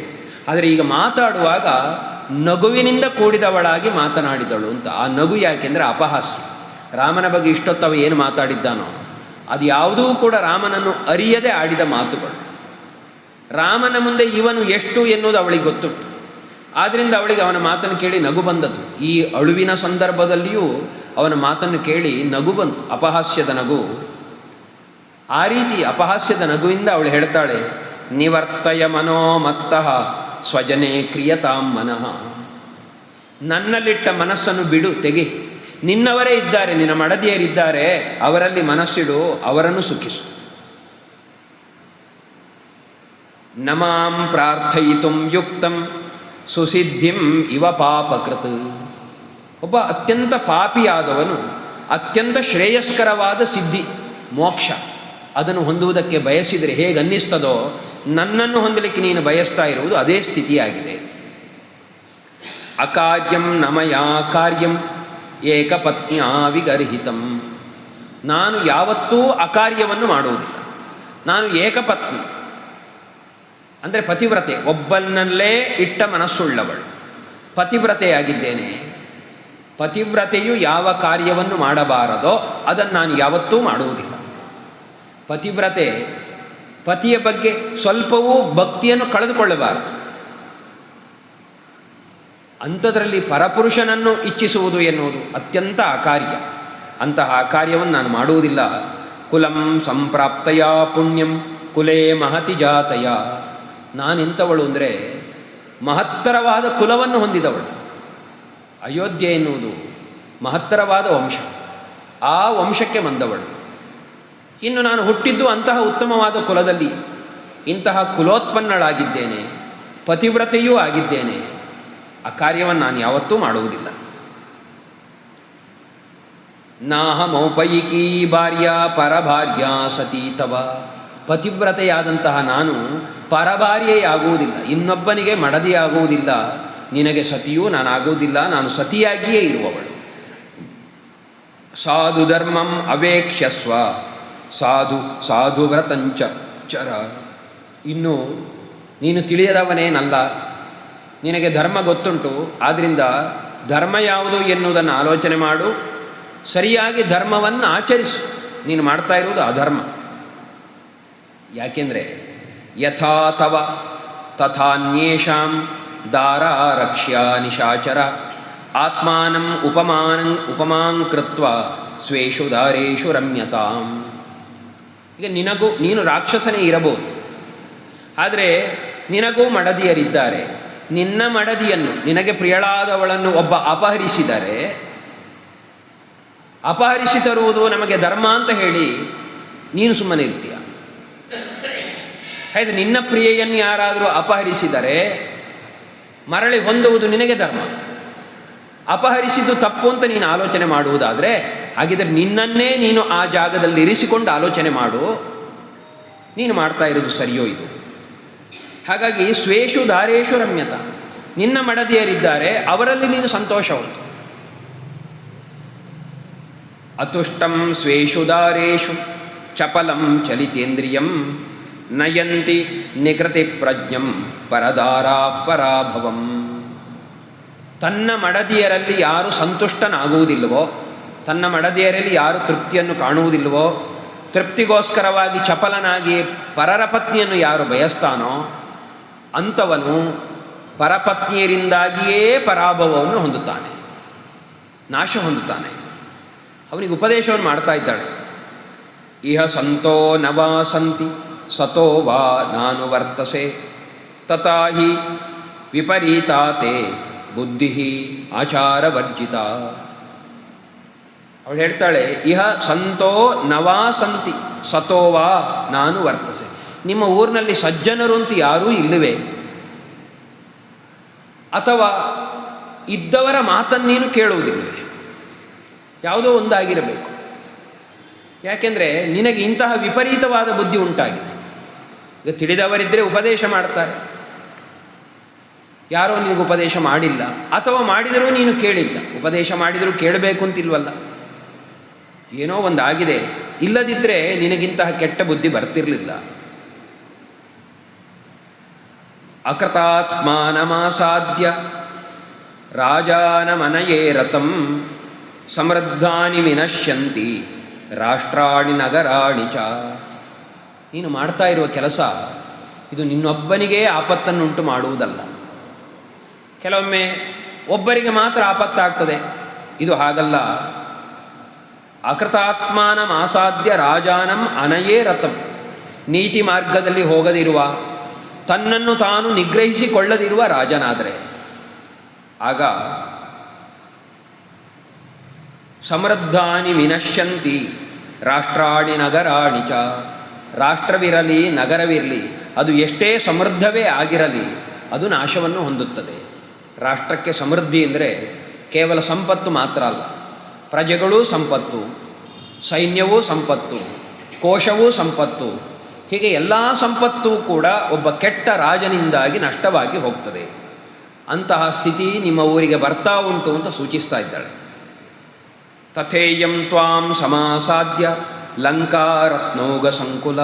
ಆದರೆ ಈಗ ಮಾತಾಡುವಾಗ ನಗುವಿನಿಂದ ಕೂಡಿದವಳಾಗಿ ಮಾತನಾಡಿದಳು ಅಂತ. ಆ ನಗು ಯಾಕೆಂದರೆ ಅಪಹಾಸ್ಯ. ರಾಮನ ಬಗ್ಗೆ ಇಷ್ಟೊತ್ತವ ಏನು ಮಾತಾಡಿದ್ದಾನೋ ಅದು ಯಾವುದೂ ಕೂಡ ರಾಮನನ್ನು ಅರಿಯದೆ ಆಡಿದ ಮಾತುಗಳು. ರಾಮನ ಮುಂದೆ ಇವನು ಎಷ್ಟು ಎನ್ನುವುದು ಅವಳಿಗೆ ಗೊತ್ತುಂಟು. ಆದ್ದರಿಂದ ಅವಳಿಗೆ ಅವನ ಮಾತನ್ನು ಕೇಳಿ ನಗು ಬಂದದ್ದು. ಈ ಅಳುವಿನ ಸಂದರ್ಭದಲ್ಲಿಯೂ ಅವನ ಮಾತನ್ನು ಕೇಳಿ ನಗು ಬಂತು, ಅಪಹಾಸ್ಯದ ನಗು. ಆ ರೀತಿ ಅಪಹಾಸ್ಯದ ನಗುವಿಂದ ಅವಳು ಹೇಳ್ತಾಳೆ, ನಿವರ್ತಯ ಮನೋಮತ್ತಃ ಸ್ವಜನೇ ಕ್ರಿಯತಾಂ ಮನಃ. ನನ್ನಲ್ಲಿಟ್ಟ ಮನಸ್ಸನ್ನು ಬಿಡು, ತೆಗಿ. ನಿನ್ನವರೇ ಇದ್ದಾರೆ, ನಿನ್ನ ಮಡದಿಯರಿದ್ದಾರೆ, ಅವರಲ್ಲಿ ಮನಸ್ಸಿಡು, ಅವರನ್ನು ಸುಖಿಸು. ನಮಾಂ ಪ್ರಾರ್ಥಯಿತುಂ ಯುಕ್ತಂ ಸುಸಿದ್ಧಿಂ ಇವ ಪಾಪಕೃತ್. ಒಬ್ಬ ಅತ್ಯಂತ ಪಾಪಿಯಾದವನು ಅತ್ಯಂತ ಶ್ರೇಯಸ್ಕರವಾದ ಸಿದ್ಧಿ ಮೋಕ್ಷ ಅದನ್ನು ಹೊಂದುವುದಕ್ಕೆ ಬಯಸಿದರೆ ಹೇಗೆ ಅನ್ನಿಸ್ತದೋ, ನನ್ನನ್ನು ಹೊಂದಲಿಕ್ಕೆ ನೀನು ಬಯಸ್ತಾ ಇರುವುದು ಅದೇ ಸ್ಥಿತಿಯಾಗಿದೆ. ಅಕಾರ್ಯಂ ನಮಯಾ ಕಾರ್ಯಂ ಏಕಪತ್ನ್ಯಾ ವಿಗರ್ಹಿತಂ. ನಾನು ಯಾವತ್ತೂ ಅಕಾರ್ಯವನ್ನು ಮಾಡುವುದಿಲ್ಲ. ನಾನು ಏಕಪತ್ನಿ ಅಂದರೆ ಪತಿವ್ರತೆ, ಒಬ್ಬನಲ್ಲೇ ಇಟ್ಟ ಮನಸ್ಸುಳ್ಳವಳು, ಪತಿವ್ರತೆಯಾಗಿದ್ದೇನೆ. ಪತಿವ್ರತೆಯು ಯಾವ ಕಾರ್ಯವನ್ನು ಮಾಡಬಾರದೋ ಅದನ್ನು ನಾನು ಯಾವತ್ತೂ ಮಾಡುವುದಿಲ್ಲ. ಪತಿವ್ರತೆ ಪತಿಯ ಬಗ್ಗೆ ಸ್ವಲ್ಪವೂ ಭಕ್ತಿಯನ್ನು ಕಳೆದುಕೊಳ್ಳಬಾರದು. ಅಂಥದ್ರಲ್ಲಿ ಪರಪುರುಷನನ್ನು ಇಚ್ಛಿಸುವುದು ಎನ್ನುವುದು ಅತ್ಯಂತ ಅಕಾರ್ಯ. ಅಂತಹ ಕಾರ್ಯವನ್ನು ನಾನು ಮಾಡುವುದಿಲ್ಲ. ಕುಲಂ ಸಂಪ್ರಾಪ್ತಯ ಪುಣ್ಯಂ ಕುಲೇ ಮಹತಿ ಜಾತಯ. ನಾನೆಂಥವಳು ಅಂದರೆ ಮಹತ್ತರವಾದ ಕುಲವನ್ನು ಹೊಂದಿದವಳು. ಅಯೋಧ್ಯೆ ಎನ್ನುವುದು ಮಹತ್ತರವಾದ ವಂಶ, ಆ ವಂಶಕ್ಕೆ ಬಂದವಳು. ಇನ್ನು ನಾನು ಹುಟ್ಟಿದ್ದು ಅಂತಹ ಉತ್ತಮವಾದ ಕುಲದಲ್ಲಿ. ಇಂತಹ ಕುಲೋತ್ಪನ್ನಳಾಗಿದ್ದೇನೆ, ಪತಿವ್ರತೆಯೂ ಆಗಿದ್ದೇನೆ, ಆ ಕಾರ್ಯವನ್ನು ನಾನು ಯಾವತ್ತೂ ಮಾಡುವುದಿಲ್ಲ. ನಾಹಮೌಪಯಿಕೀ ಭಾರ್ಯ ಪರಭಾರ್ಯ ಸತೀ ತವ. ಪತಿವ್ರತೆಯಾದಂತಹ ನಾನು ಪರಭಾರ್ಯೆಯಾಗುವುದಿಲ್ಲ, ಇನ್ನೊಬ್ಬನಿಗೆ ಮಡದಿಯಾಗುವುದಿಲ್ಲ, ನಿನಗೆ ಸತಿಯೂ ನಾನಾಗುವುದಿಲ್ಲ, ನಾನು ಸತಿಯಾಗಿಯೇ ಇರುವವಳು. ಸಾಧು ಧರ್ಮಂ ಅವೇಕ್ಷ್ಯಸ್ವ ಸಾಧುವ್ರತಂಚ ಚರ. ಇನ್ನು ನೀನು ತಿಳಿಯದವನೇನಲ್ಲ, ನಿನಗೆ ಧರ್ಮ ಗೊತ್ತುಂಟು, ಆದ್ದರಿಂದ ಧರ್ಮ ಯಾವುದು ಎನ್ನುವುದನ್ನು ಆಲೋಚನೆ ಮಾಡು, ಸರಿಯಾಗಿ ಧರ್ಮವನ್ನು ಆಚರಿಸು. ನೀನು ಮಾಡ್ತಾ ಇರುವುದು ಅಧರ್ಮ. ಯಾಕೆಂದರೆ ಯಥಾ ತವ ತಥಾನ್ಯೇಷಾಂ ದಾರಾರಕ್ಷ್ಯ ನಿಶಾಚರ ಆತ್ಮಾನಂ ಉಪಮಾಂ ಕೃತ್ವ ಸ್ವೇಷು ದಾರೇಷು ರಮ್ಯತಾಂ. ಈಗ ನೀನು ರಾಕ್ಷಸನೇ ಇರಬಹುದು, ಆದರೆ ನಿನಗೂ ಮಡದಿಯರಿದ್ದಾರೆ. ನಿನ್ನ ಮಡದಿಯನ್ನು, ನಿನಗೆ ಪ್ರಿಯಳಾದವಳನ್ನು ಒಬ್ಬ ಅಪಹರಿಸಿದರೆ, ಅಪಹರಿಸಿ ತರುವುದು ನಮಗೆ ಧರ್ಮ ಅಂತ ಹೇಳಿ ನೀನು ಸುಮ್ಮನೆ ಇರ್ತೀಯ. ಹಾಗೆ ನಿನ್ನ ಪ್ರಿಯೆಯನ್ನು ಯಾರಾದರೂ ಅಪಹರಿಸಿದರೆ ಮರಳಿ ಹೊಂದುವುದು ನಿನಗೆ ಧರ್ಮ. ಅಪಹರಿಸಿದ್ದು ತಪ್ಪು ಅಂತ ನೀನು ಆಲೋಚನೆ ಮಾಡುವುದಾದರೆ, ಹಾಗಿದ್ರೆ ನಿನ್ನನ್ನೇ ನೀನು ಆ ಜಾಗದಲ್ಲಿ ಇರಿಸಿಕೊಂಡು ಆಲೋಚನೆ ಮಾಡು, ನೀನು ಮಾಡ್ತಾ ಇರೋದು ಸರಿಯೋ ಇದು. ಹಾಗಾಗಿ ಸ್ವೇಷು ದಾರೇಷು ರಮ್ಯತ, ನಿನ್ನ ಮಡದಿಯರಿದ್ದಾರೆ, ಅವರಲ್ಲಿ ನೀನು ಸಂತೋಷ ಉಂಟು. ಅತುಷ್ಟಂ ಸ್ವೇಷು ದಾರೇಷು ಚಪಲಂ ಚಲಿತೇಂದ್ರಿಯಂ ನಯಂತಿ ನಿಕೃತಿ ಪ್ರಜ್ಞಂ ಪರದಾರಾ ಪರಾಭವಂ. ತನ್ನ ಮಡದಿಯರಲ್ಲಿ ಯಾರು ಸಂತುಷ್ಟನಾಗುವುದಿಲ್ಲವೋ, ತನ್ನ ಮಡದಿಯರಲ್ಲಿ ಯಾರು ತೃಪ್ತಿಯನ್ನು ಕಾಣುವುದಿಲ್ಲವೋ, ತೃಪ್ತಿಗೋಸ್ಕರವಾಗಿ ಚಪಲನಾಗಿ ಪರರ ಪತ್ನಿಯನ್ನು ಯಾರು ಬಯಸ್ತಾನೋ ಅಂಥವನು ಪರಪತ್ನಿಯರಿಂದಾಗಿಯೇ ಪರಾಭವವನ್ನು ಹೊಂದುತ್ತಾನೆ, ನಾಶ ಹೊಂದುತ್ತಾನೆ. ಅವನಿಗೆ ಉಪದೇಶವನ್ನು ಮಾಡ್ತಾ ಇದ್ದಾಳೆ. ಇಹ ಸಂತೋ ನವಾ ಸಂತಿ ಸತೋ ವಾ ನಾನು ವರ್ತಸೆ ತಥಾ ಹಿ ವಿಪರೀತಾತೆ ಬುದ್ಧಿ ಆಚಾರವರ್ಜಿತ. ಅವಳು ಹೇಳ್ತಾಳೆ, ಇಹ ಸಂತೋ ನವಾ ಸಂತಿ ಸತೋವಾ ನಾನು ವರ್ತಸೆ. ನಿಮ್ಮ ಊರಿನಲ್ಲಿ ಸಜ್ಜನರು ಅಂತ ಯಾರೂ ಇಲ್ಲವೇ? ಅಥವಾ ಇದ್ದವರ ಮಾತನ್ನು ನೀನು ಕೇಳುವುದಿಲ್ಲವೇ? ಯಾವುದೋ ಒಂದಾಗಿರಬೇಕು. ಯಾಕೆಂದರೆ ನಿನಗೆ ಇಂತಹ ವಿಪರೀತವಾದ ಬುದ್ಧಿ ಉಂಟಾಗಿದೆ. ಈಗ ತಿಳಿದವರಿದ್ದರೆ ಉಪದೇಶ ಮಾಡ್ತಾರೆ, ಯಾರೋ ನಿನಗೆ ಉಪದೇಶ ಮಾಡಿಲ್ಲ, ಅಥವಾ ಮಾಡಿದರೂ ನೀನು ಕೇಳಿಲ್ಲ. ಉಪದೇಶ ಮಾಡಿದರೂ ಕೇಳಬೇಕು ಅಂತಿಲ್ವಲ್ಲ, ಏನೋ ಒಂದಾಗಿದೆ. ಇಲ್ಲದಿದ್ದರೆ ನಿನಗಿಂತಹ ಕೆಟ್ಟ ಬುದ್ಧಿ ಬರ್ತಿರಲಿಲ್ಲ. ಅಕೃತಾತ್ಮಾನಮಾಸಾದ್ಯ ರಾಜಾನಮನಯೇ ರಥಂ ಸಮೃದ್ಧಾನಿ ವಿನಶ್ಯಂತಿ ರಾಷ್ಟ್ರಾಣಿ ನಗರಾಣಿ ಚ. ನೀನು ಮಾಡ್ತಾ ಇರುವ ಕೆಲಸ ಇದು ನಿನ್ನೊಬ್ಬನಿಗೇ ಆಪತ್ತನ್ನುಂಟು ಮಾಡುವುದಲ್ಲ. ಕೆಲವೊಮ್ಮೆ ಒಬ್ಬರಿಗೆ ಮಾತ್ರ ಆಪತ್ತಾಗ್ತದೆ, ಇದು ಹಾಗಲ್ಲ. ಅಕೃತಾತ್ಮಾನಂ ಆಸಾಧ್ಯ ರಾಜಾನಂ ಅನಯೇ ರಥಂ. ನೀತಿ ಮಾರ್ಗದಲ್ಲಿ ಹೋಗದಿರುವ, ತನ್ನನ್ನು ತಾನು ನಿಗ್ರಹಿಸಿಕೊಳ್ಳದಿರುವ ರಾಜನಾದರೆ ಆಗ ಸಮೃದ್ಧಾನಿ ವಿನಶ್ಯಂತಿ ರಾಷ್ಟ್ರಾಣಿ ನಗರಾಣಿ ಚ. ರಾಷ್ಟ್ರವಿರಲಿ ನಗರವಿರಲಿ, ಅದು ಎಷ್ಟೇ ಸಮೃದ್ಧವೇ ಆಗಿರಲಿ, ಅದು ನಾಶವನ್ನು ಹೊಂದುತ್ತದೆ. ರಾಷ್ಟ್ರಕ್ಕೆ ಸಮೃದ್ಧಿ ಅಂದರೆ ಕೇವಲ ಸಂಪತ್ತು ಮಾತ್ರ ಅಲ್ಲ, ಪ್ರಜೆಗಳೂ ಸಂಪತ್ತು, ಸೈನ್ಯವೂ ಸಂಪತ್ತು, ಕೋಶವೂ ಸಂಪತ್ತು, ಹೀಗೆ ಎಲ್ಲ ಸಂಪತ್ತೂ ಕೂಡ ಒಬ್ಬ ಕೆಟ್ಟ ರಾಜನಿಂದಾಗಿ ನಷ್ಟವಾಗಿ ಹೋಗ್ತದೆ. ಅಂತಹ ಸ್ಥಿತಿ ನಿಮ್ಮ ಊರಿಗೆ ಬರ್ತಾ ಉಂಟು ಅಂತ ಸೂಚಿಸ್ತಾ ಇದ್ದಾಳೆ. ತಥೇಯಂ ತ್ವಾಂ ಸಮಾಸಾದ್ಯ ಲಂಕಾ ರತ್ನೋಗ ಸಂಕುಲ.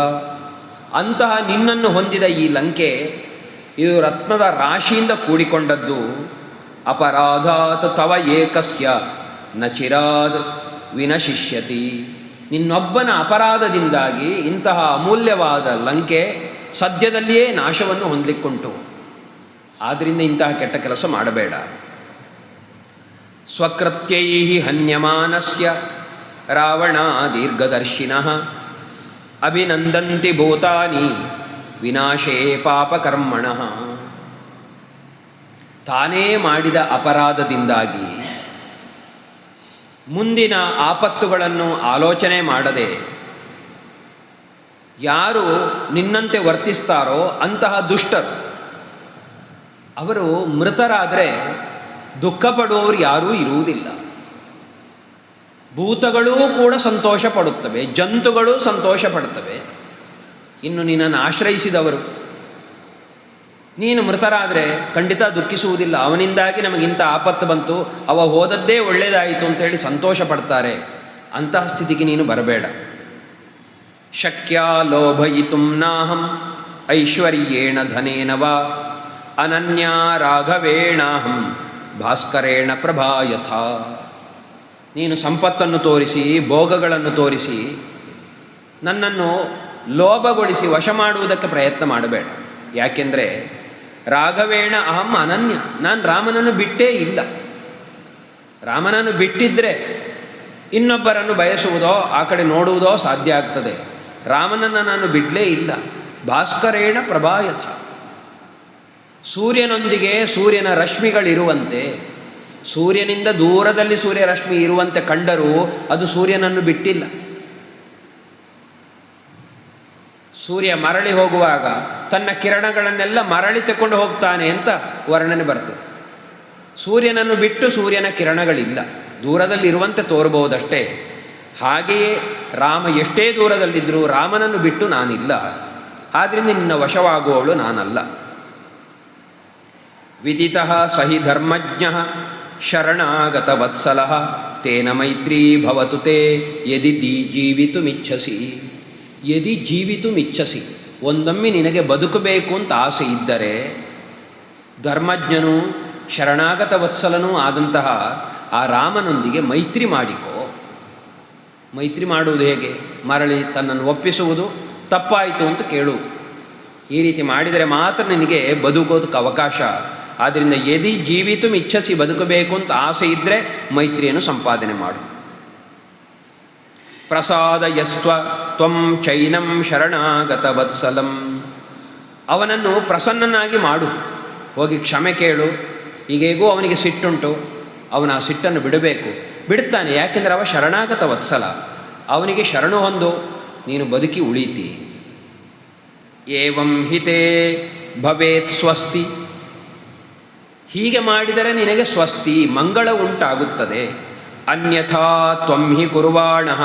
ಅಂತಹ ನಿನ್ನನ್ನು ಹೊಂದಿದ ಈ ಲಂಕೆ ಇದು ರತ್ನದ ರಾಶಿಯಿಂದ ಕೂಡಿಕೊಂಡದ್ದು. ಅಪರಾಧಾತ್ ತವ ಏಕಸ್ಯ ನ ಚಿರಾದ್ ವಿನಶಿಷ್ಯತಿ. ನಿನ್ನೊಬ್ಬನ ಅಪರಾಧದಿಂದಾಗಿ ಇಂತಹ ಅಮೂಲ್ಯವಾದ ಲಂಕೆ ಸದ್ಯದಲ್ಲಿಯೇ ನಾಶವನ್ನು ಹೊಂದಲಿಕ್ಕುಂಟು. ಆದ್ದರಿಂದ ಇಂತಹ ಕೆಟ್ಟ ಕೆಲಸ ಮಾಡಬೇಡ. ಸ್ವಕೃತ್ಯೈ ಹನ್ಯಮಾನಸ್ಯ ರಾವಣ ದೀರ್ಘದರ್ಶಿನಃ ಅಭಿನಂದಂತಿ ಭೂತಾನಿ ವಿನಾಶೇ ಪಾಪಕರ್ಮಣಃ. ತಾನೇ ಮಾಡಿದ ಅಪರಾಧದಿಂದಾಗಿ ಮುಂದಿನ ಆಪತ್ತುಗಳನ್ನು ಆಲೋಚನೆ ಮಾಡದೆ ಯಾರು ನಿನ್ನಂತೆ ವರ್ತಿಸ್ತಾರೋ ಅಂತಹ ದುಷ್ಟರು ಅವರು ಮೃತರಾದರೆ ದುಃಖ ಪಡುವವರು ಯಾರೂ ಇರುವುದಿಲ್ಲ. ಭೂತಗಳೂ ಕೂಡ ಸಂತೋಷ ಪಡುತ್ತವೆ, ಜಂತುಗಳು ಸಂತೋಷ ಪಡುತ್ತವೆ. ಇನ್ನು ನಿನ್ನನ್ನು ಆಶ್ರಯಿಸಿದವರು ನೀನು ಮೃತರಾದರೆ ಖಂಡಿತ ದುಃಖಿಸುವುದಿಲ್ಲ. ಅವನಿಂದಾಗಿ ನಮಗಿಂತ ಆಪತ್ತು ಬಂತು, ಅವ ಹೋದದ್ದೇ ಒಳ್ಳೆಯದಾಯಿತು ಅಂತೇಳಿ ಸಂತೋಷ ಪಡ್ತಾರೆ. ಅಂತಹ ಸ್ಥಿತಿಗೆ ನೀನು ಬರಬೇಡ. ಶಕ್ಯ ಲೋಭಯಿತುಂ ನಾಹಂ ಐಶ್ವರ್ಯೇಣ ಧನೇನ ವಾ ಅನನ್ಯ ರಾಘವೇಣಾಹಂ ಭಾಸ್ಕರೇಣ ಪ್ರಭಾಯಥಾ. ನೀನು ಸಂಪತ್ತನ್ನು ತೋರಿಸಿ, ಭೋಗಗಳನ್ನು ತೋರಿಸಿ, ನನ್ನನ್ನು ಲೋಭಗೊಳಿಸಿ ವಶ ಮಾಡುವುದಕ್ಕೆ ಪ್ರಯತ್ನ ಮಾಡಬೇಡ. ಯಾಕೆಂದರೆ ರಾಘವೇಣ ಅಹಂ ಅನನ್ಯ, ನಾನು ರಾಮನನ್ನು ಬಿಟ್ಟೇ ಇಲ್ಲ. ರಾಮನನ್ನು ಬಿಟ್ಟಿದ್ದರೆ ಇನ್ನೊಬ್ಬರನ್ನು ಬಯಸುವುದೋ ಆ ಕಡೆ ನೋಡುವುದೋ ಸಾಧ್ಯ ಆಗ್ತದೆ. ರಾಮನನ್ನು ನಾನು ಬಿಡಲೇ ಇಲ್ಲ. ಭಾಸ್ಕರೇಣ ಪ್ರಭಾಯಥ, ಸೂರ್ಯನೊಂದಿಗೆ ಸೂರ್ಯನ ರಶ್ಮಿಗಳಿರುವಂತೆ, ಸೂರ್ಯನಿಂದ ದೂರದಲ್ಲಿ ಸೂರ್ಯರಶ್ಮಿ ಇರುವಂತೆ ಕಂಡರೂ ಅದು ಸೂರ್ಯನನ್ನು ಬಿಟ್ಟಿಲ್ಲ. ಸೂರ್ಯ ಮರಳಿ ಹೋಗುವಾಗ ತನ್ನ ಕಿರಣಗಳನ್ನೆಲ್ಲ ಮರಳಿ ತಗೊಂಡು ಹೋಗ್ತಾನೆ ಅಂತ ವರ್ಣನೆ ಬರ್ತದೆ. ಸೂರ್ಯನನ್ನು ಬಿಟ್ಟು ಸೂರ್ಯನ ಕಿರಣಗಳಿಲ್ಲ, ದೂರದಲ್ಲಿ ಇರುವಂತೆ ತೋರಬಹುದಷ್ಟೇ. ಹಾಗೆಯೇ ರಾಮ ಎಷ್ಟೇ ದೂರದಲ್ಲಿದ್ದರೂ ರಾಮನನ್ನು ಬಿಟ್ಟು ನಾನಿಲ್ಲ. ಆದ್ದರಿಂದ ನಿನ್ನ ವಶವಾಗುವವಳು ನಾನಲ್ಲ. ವಿದಿತಃ ಸಹಿ ಧರ್ಮಜ್ಞ ಶರಣಾಗತ ವತ್ಸಲಃ ತೇನ ಮೈತ್ರೀ ಭವತು ತೇ ಯದಿ ಜೀವಿತುಮಿಚ್ಛಸಿ. ಯದಿ ಜೀವಿತುಮಿಚ್ಛಸಿ, ಒಂದೊಮ್ಮೆ ನಿನಗೆ ಬದುಕಬೇಕು ಅಂತ ಆಸೆ ಇದ್ದರೆ ಧರ್ಮಜ್ಞನೂ ಶರಣಾಗತ ವತ್ಸಲನೂ ಆದಂತಹ ಆ ರಾಮನೊಂದಿಗೆ ಮೈತ್ರಿ ಮಾಡಿಕೋ. ಮೈತ್ರಿ ಮಾಡುವುದು ಹೇಗೆ? ಮರಳಿ ತನ್ನನ್ನು ಒಪ್ಪಿಸುವುದು, ತಪ್ಪಾಯಿತು ಅಂತ ಕೇಳುವುದು. ಈ ರೀತಿ ಮಾಡಿದರೆ ಮಾತ್ರ ನಿನಗೆ ಬದುಕೋದಕ್ಕೆ ಅವಕಾಶ. ಆದ್ದರಿಂದ ಯದಿ ಜೀವಿತುಮಿಚ್ಛಸಿ, ಬದುಕಬೇಕು ಅಂತ ಆಸೆ ಇದ್ದರೆ ಮೈತ್ರಿಯನ್ನು ಸಂಪಾದನೆ ಮಾಡು. ಪ್ರಸಾದಯಸ್ತ್ವ ತ್ವಂ ಚೈನಂ ಶರಣಾಗತ ವತ್ಸಲಂ, ಅವನನ್ನು ಪ್ರಸನ್ನನಾಗಿ ಮಾಡು. ಹೋಗಿ ಕ್ಷಮೆ ಕೇಳು. ಈಗೇಗೂ ಅವನಿಗೆ ಸಿಟ್ಟುಂಟು, ಅವನ ಆ ಸಿಟ್ಟನ್ನು ಬಿಡಬೇಕು. ಬಿಡ್ತಾನೆ, ಯಾಕೆಂದರೆ ಅವ ಶರಣಾಗತ ವತ್ಸಲ. ಅವನಿಗೆ ಶರಣು ಹೊಂದು ನೀನು ಬದುಕಿ ಉಳೀತಿ. ಏವಂ ಹಿತೇ ಭವೇತ್ ಸ್ವಸ್ತಿ, ಹೀಗೆ ಮಾಡಿದರೆ ನಿನಗೆ ಸ್ವಸ್ತಿ, ಮಂಗಳ ಉಂಟಾಗುತ್ತದೆ. ಅನ್ಯಥಾ ತ್ವಂ ಹಿ ಕುರ್ವಾಣಃ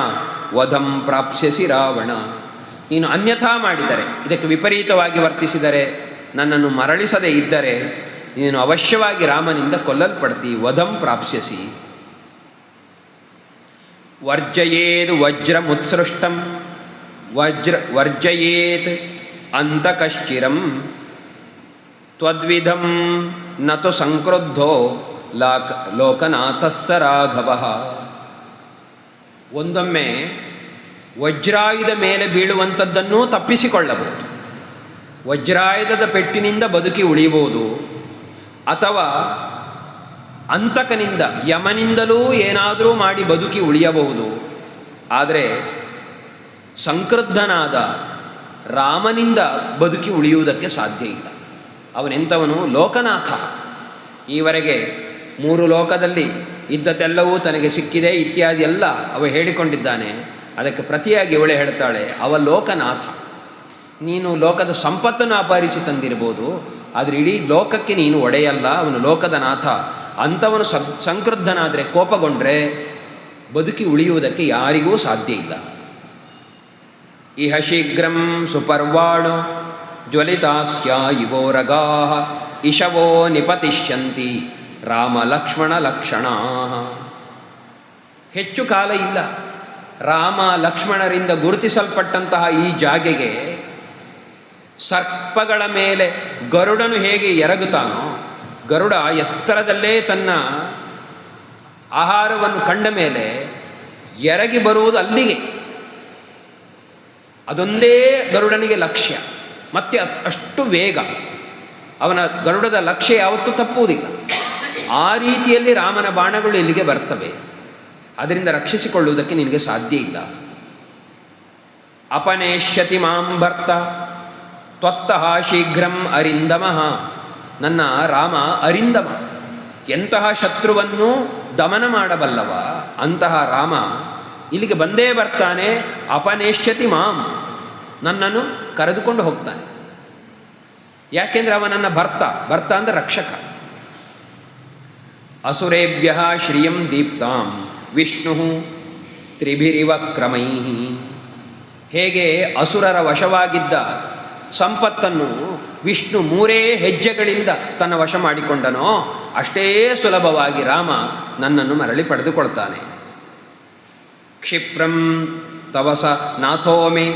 ವಧಂ ಪ್ರಾಪ್ಸ್ಯಸಿ ರಾವಣ, ನೀನು ಅನ್ಯಥಾ ಮಾಡಿದರೆ, ಇದಕ್ಕೆ ವಿಪರೀತವಾಗಿ ವರ್ತಿಸಿದರೆ, ನನ್ನನ್ನು ಮರಳಿಸದೇ ಇದ್ದರೆ ನೀನು ಅವಶ್ಯವಾಗಿ ರಾಮನಿಂದ ಕೊಲ್ಲಲ್ಪಡ್ತಿ. ವಧಂ ಪ್ರಾಪ್ಸ್ಯಸಿ. ವರ್ಜಯೇದ್ ವಜ್ರಮುತ್ಸೃಷ್ಟಂ ವರ್ಜಯೇತ್ ಅಂತಕಶ್ಚಿರಂ ತ್ವದ್ವಿಧಂ ನತು ಸಂಕ್ರುದ್ಧೋ ಲೋಕನಾಥಸ್ಸ ರಾಘವಃ. ಒಂದೊಮ್ಮೆ ವಜ್ರಾಯುಧ ಮೇಲೆ ಬೀಳುವಂಥದ್ದನ್ನೂ ತಪ್ಪಿಸಿಕೊಳ್ಳಬಹುದು. ವಜ್ರಾಯುಧದ ಪೆಟ್ಟಿನಿಂದ ಬದುಕಿ ಉಳಿಯುವುದು, ಅಥವಾ ಅಂತಕನಿಂದ, ಯಮನಿಂದಲೂ ಏನಾದರೂ ಮಾಡಿ ಬದುಕಿ ಉಳಿಯಬಹುದು. ಆದರೆ ಸಂಕ್ರುದ್ಧನಾದ ರಾಮನಿಂದ ಬದುಕಿ ಉಳಿಯುವುದಕ್ಕೆ ಸಾಧ್ಯ ಇಲ್ಲ. ಅವನೆಂಥವನು? ಲೋಕನಾಥ. ಈವರೆಗೆ 3 ಲೋಕದಲ್ಲಿ ಇದ್ದದ್ದೆಲ್ಲವೂ ತನಗೆ ಸಿಕ್ಕಿದೆ ಇತ್ಯಾದಿ ಎಲ್ಲ ಅವ ಹೇಳಿಕೊಂಡಿದ್ದಾನೆ. ಅದಕ್ಕೆ ಪ್ರತಿಯಾಗಿ ಇವಳೆ ಹೇಳ್ತಾಳೆ, ಅವ ಲೋಕನಾಥ. ನೀನು ಲೋಕದ ಸಂಪತ್ತನ್ನು ಅಪಹರಿಸಿ ತಂದಿರ್ಬೋದು, ಆದರೆ ಇಡೀ ಲೋಕಕ್ಕೆ ನೀನು ಒಡೆಯಲ್ಲ. ಅವನು ಲೋಕದ ನಾಥ. ಅಂಥವನು ಸಂಕ್ರುದ್ಧನಾದರೆ, ಕೋಪಗೊಂಡ್ರೆ ಬದುಕಿ ಉಳಿಯುವುದಕ್ಕೆ ಯಾರಿಗೂ ಸಾಧ್ಯ ಇಲ್ಲ. ಇಹ ಶೀಘ್ರಂ ಸುಪರ್ವಾಣೋ ಜ್ವಲಿತಾಸ್ಯ ಇವೋರಗಾ ಇಶವೋ ನಿಪತಿಷ್ಯಂತಿ ರಾಮ ಲಕ್ಷ್ಮಣ ಲಕ್ಷಣಾ. ಹೆಚ್ಚು ಕಾಲ ಇಲ್ಲ. ರಾಮ ಲಕ್ಷ್ಮಣರಿಂದ ಗುರುತಿಸಲ್ಪಟ್ಟಂತಹ ಈ ಜಾಗೆಗೆ ಸರ್ಪಗಳ ಮೇಲೆ ಗರುಡನು ಹೇಗೆ ಎರಗುತ್ತಾನೋ, ಗರುಡ ಎತ್ತರದಲ್ಲೇ ತನ್ನ ಆಹಾರವನ್ನು ಕಂಡ ಮೇಲೆ ಎರಗಿ ಬರುವುದು ಅಲ್ಲಿಗೆ. ಅದೊಂದೇ ಗರುಡನಿಗೆ ಲಕ್ಷ್ಯ, ಮತ್ತೆ ಅಷ್ಟು ವೇಗ. ಅವನ ಗರುಡದ ಲಕ್ಷ್ಯ ಯಾವತ್ತೂ ತಪ್ಪುವುದಿಲ್ಲ. ಆ ರೀತಿಯಲ್ಲಿ ರಾಮನ ಬಾಣಗಳು ಇಲ್ಲಿಗೆ ಬರ್ತವೆ. ಅದರಿಂದ ರಕ್ಷಿಸಿಕೊಳ್ಳುವುದಕ್ಕೆ ನಿನಗೆ ಸಾಧ್ಯ ಇಲ್ಲ. ಅಪನೇಷ್ಯತಿ ಮಾಂ ಭರ್ತ ತ್ವತ್ತಃ ಶೀಘ್ರಂ ಅರಿಂದಮಃ. ನನ್ನ ರಾಮ ಅರಿಂದಮ, ಎಂತಹ ಶತ್ರುವನ್ನು ದಮನ ಮಾಡಬಲ್ಲವ ಅಂತಹ ರಾಮ ಇಲ್ಲಿಗೆ ಬಂದೇ ಬರ್ತಾನೆ. ಅಪನೇಷ್ಯತಿ ಮಾಂ, ನನ್ನನ್ನು ಕರೆದುಕೊಂಡು ಹೋಗ್ತಾನೆ. ಯಾಕೆಂದರೆ ಅವನನ್ನು ಭರ್ತ ಅಂದರೆ ರಕ್ಷಕ. ಅಸುರೇಭ್ಯ ಶ್ರಿಯಂ ದೀಪ್ತಾಂ ವಿಷ್ಣು ತ್ರಿಭಿರಿವ ಕ್ರಮೈ. ಹೇಗೆ ಅಸುರರ ವಶವಾಗಿದ್ದ ಸಂಪತ್ತನ್ನು ವಿಷ್ಣು 3 ಹೆಜ್ಜೆಗಳಿಂದ ತನ್ನ ವಶ ಮಾಡಿಕೊಂಡನೋ ಅಷ್ಟೇ ಸುಲಭವಾಗಿ ರಾಮ ನನ್ನನ್ನು ಮರಳಿ ಪಡೆದುಕೊಳ್ತಾನೆ. ಕ್ಷಿಪ್ರಂ ತವಸ ನಾಥೋಮಿ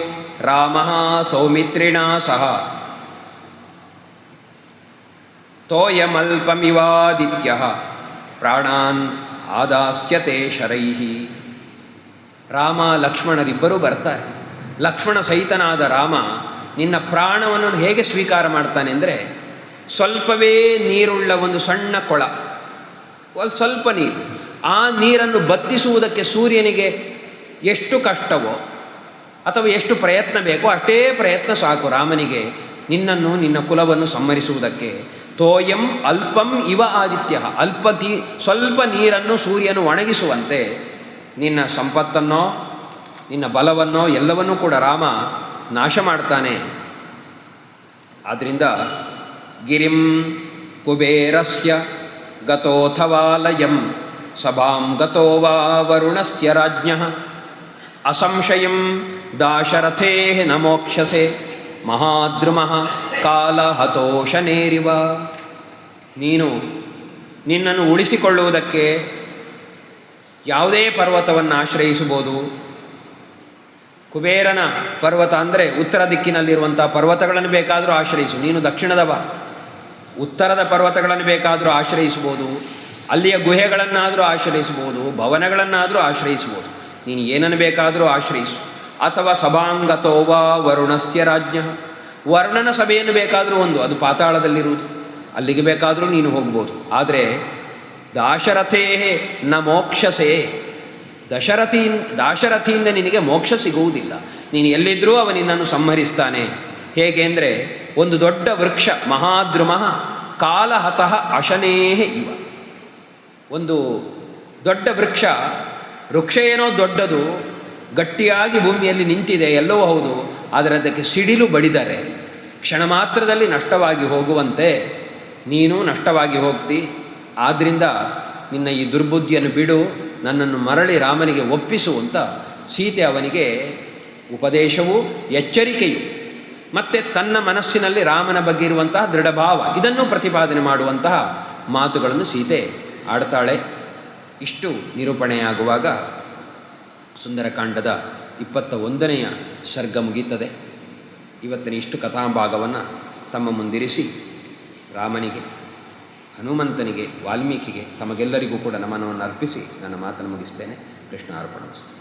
ರಾಮ ಸೌಮಿತ್ರಿಣಾ ಸಹ ತೋಯಮಲ್ಪಮಿವಾದಿತ್ಯ ಪ್ರಾಣಾನ್ ಆದಾಸ್ಯತೆ ಶರೈಹಿ. ರಾಮ ಲಕ್ಷ್ಮಣರಿಬ್ಬರೂ ಬರ್ತಾರೆ. ಲಕ್ಷ್ಮಣ ಸಹಿತನಾದ ರಾಮ ನಿನ್ನ ಪ್ರಾಣವನ್ನು ಹೇಗೆ ಸ್ವೀಕಾರ ಮಾಡ್ತಾನೆ ಅಂದರೆ, ಸ್ವಲ್ಪವೇ ನೀರುಳ್ಳ ಒಂದು ಸಣ್ಣ ಕೊಳ, ಸ್ವಲ್ಪ ನೀರು, ಆ ನೀರನ್ನು ಬತ್ತಿಸುವುದಕ್ಕೆ ಸೂರ್ಯನಿಗೆ ಎಷ್ಟು ಕಷ್ಟವೋ ಅಥವಾ ಎಷ್ಟು ಪ್ರಯತ್ನ ಬೇಕೋ ಅಷ್ಟೇ ಪ್ರಯತ್ನ ಸಾಕು ರಾಮನಿಗೆ ನಿನ್ನನ್ನು, ನಿನ್ನ ಕುಲವನ್ನು ಸಂಹರಿಸುವುದಕ್ಕೆ. ತೋಯಂ ಅಲ್ಪಂ ಇವ ಆದಿತ್ಯ, ಸ್ವಲ್ಪ ನೀರನ್ನು ಸೂರ್ಯನು ಒಣಗಿಸುವಂತೆ ನಿನ್ನ ಸಂಪತ್ತನ್ನೋ ನಿನ್ನ ಬಲವನ್ನೋ ಎಲ್ಲವನ್ನೂ ಕೂಡ ರಾಮ ನಾಶ ಮಾಡ್ತಾನೆ. ಆದ್ದರಿಂದ ಗಿರಿಂ ಕುಬೇರಸ್ಯ ಗತೋಥವಾಲಯಂ ಸಭಾಂ ಗತೋ ವಾ ವರುಣಸ್ಯ ರಾಜ್ಞಃ ಅಸಂಶಯಂ ದಾಶರಥೇ ನ ಮೋಕ್ಷಸೆ ಮಹಾದ್ರುಮಃ ಕಾಲಹತೋಷನೇರಿವ. ನೀನು ನಿನ್ನನ್ನು ಉಳಿಸಿಕೊಳ್ಳುವುದಕ್ಕೆ ಯಾವುದೇ ಪರ್ವತವನ್ನು ಆಶ್ರಯಿಸಬಹುದು. ಕುಬೇರನ ಪರ್ವತ ಅಂದರೆ ಉತ್ತರ ದಿಕ್ಕಿನಲ್ಲಿರುವಂಥ ಪರ್ವತಗಳನ್ನು ಬೇಕಾದರೂ ಆಶ್ರಯಿಸು. ನೀನು ದಕ್ಷಿಣದವ, ಉತ್ತರದ ಪರ್ವತಗಳನ್ನು ಬೇಕಾದರೂ ಆಶ್ರಯಿಸಬಹುದು, ಅಲ್ಲಿಯ ಗುಹೆಗಳನ್ನಾದರೂ ಆಶ್ರಯಿಸಬಹುದು, ಭವನಗಳನ್ನಾದರೂ ಆಶ್ರಯಿಸಬಹುದು. ನೀನು ಏನನ್ನು ಬೇಕಾದರೂ ಆಶ್ರಯಿಸು. ಅಥವಾ ಸಭಾಂಗತೋವಾ ವರುಣಸ್ಯ ರಾಜ್ಞ, ವರುಣನ ಸಭೆಯನ್ನು ಬೇಕಾದರೂ ಅದು ಪಾತಾಳದಲ್ಲಿರುವುದು, ಅಲ್ಲಿಗೆ ಬೇಕಾದರೂ ನೀನು ಹೋಗ್ಬೋದು. ಆದರೆ ದಾಶರಥೇ ನ ಮೋಕ್ಷಸೆ, ದಾಶರಥಿಯಿಂದ ನಿನಗೆ ಮೋಕ್ಷ ಸಿಗುವುದಿಲ್ಲ. ನೀನು ಎಲ್ಲಿದ್ದರೂ ಅವ ನಿನ್ನನ್ನು ಸಂಹರಿಸ್ತಾನೆ. ಹೇಗೆ ಅಂದರೆ, ಒಂದು ದೊಡ್ಡ ವೃಕ್ಷ ಮಹಾದ್ರುಮಃ ಕಾಲಹತಃ ಅಶನೇಹ ಇವ. ಒಂದು ದೊಡ್ಡ ವೃಕ್ಷ ಏನೋ ದೊಡ್ಡದು, ಗಟ್ಟಿಯಾಗಿ ಭೂಮಿಯಲ್ಲಿ ನಿಂತಿದೆ, ಎಲ್ಲವೂ ಹೌದು. ಆದರೆ ಅದಕ್ಕೆ ಸಿಡಿಲು ಬಡಿದರೆ ಕ್ಷಣ ಮಾತ್ರದಲ್ಲಿ ನಷ್ಟವಾಗಿ ಹೋಗುವಂತೆ ನೀನು ನಷ್ಟವಾಗಿ ಹೋಗ್ತಿ. ಆದ್ದರಿಂದ ನಿನ್ನ ಈ ದುರ್ಬುದ್ಧಿಯನ್ನು ಬಿಡು, ನನ್ನನ್ನು ಮರಳಿ ರಾಮನಿಗೆ ಒಪ್ಪಿಸು ಅಂತ ಸೀತೆ ಅವನಿಗೆ ಉಪದೇಶವೂ ಎಚ್ಚರಿಕೆಯು ಮತ್ತು ತನ್ನ ಮನಸ್ಸಿನಲ್ಲಿ ರಾಮನ ಬಗ್ಗೆ ಇರುವಂತಹ ದೃಢಭಾವ ಇದನ್ನು ಪ್ರತಿಪಾದನೆ ಮಾಡುವಂತಹ ಮಾತುಗಳನ್ನು ಸೀತೆ ಆಡ್ತಾಳೆ. ಇಷ್ಟು ನಿರೂಪಣೆಯಾಗುವಾಗ ಸುಂದರಕಾಂಡದ 21ನೆಯ ಸರ್ಗ ಮುಗೀತದೆ. ಇವತ್ತಿನ ಇಷ್ಟು ಕಥಾಭಾಗವನ್ನು ತಮ್ಮ ಮುಂದಿರಿಸಿ ರಾಮನಿಗೆ, ಹನುಮಂತನಿಗೆ, ವಾಲ್ಮೀಕಿಗೆ, ತಮಗೆಲ್ಲರಿಗೂ ಕೂಡ ನಮನವನ್ನು ಅರ್ಪಿಸಿ ನನ್ನ ಮಾತನ್ನು ಮುಗಿಸ್ತೇನೆ. ಕೃಷ್ಣಾರ್ಪಣಮಸ್ತು.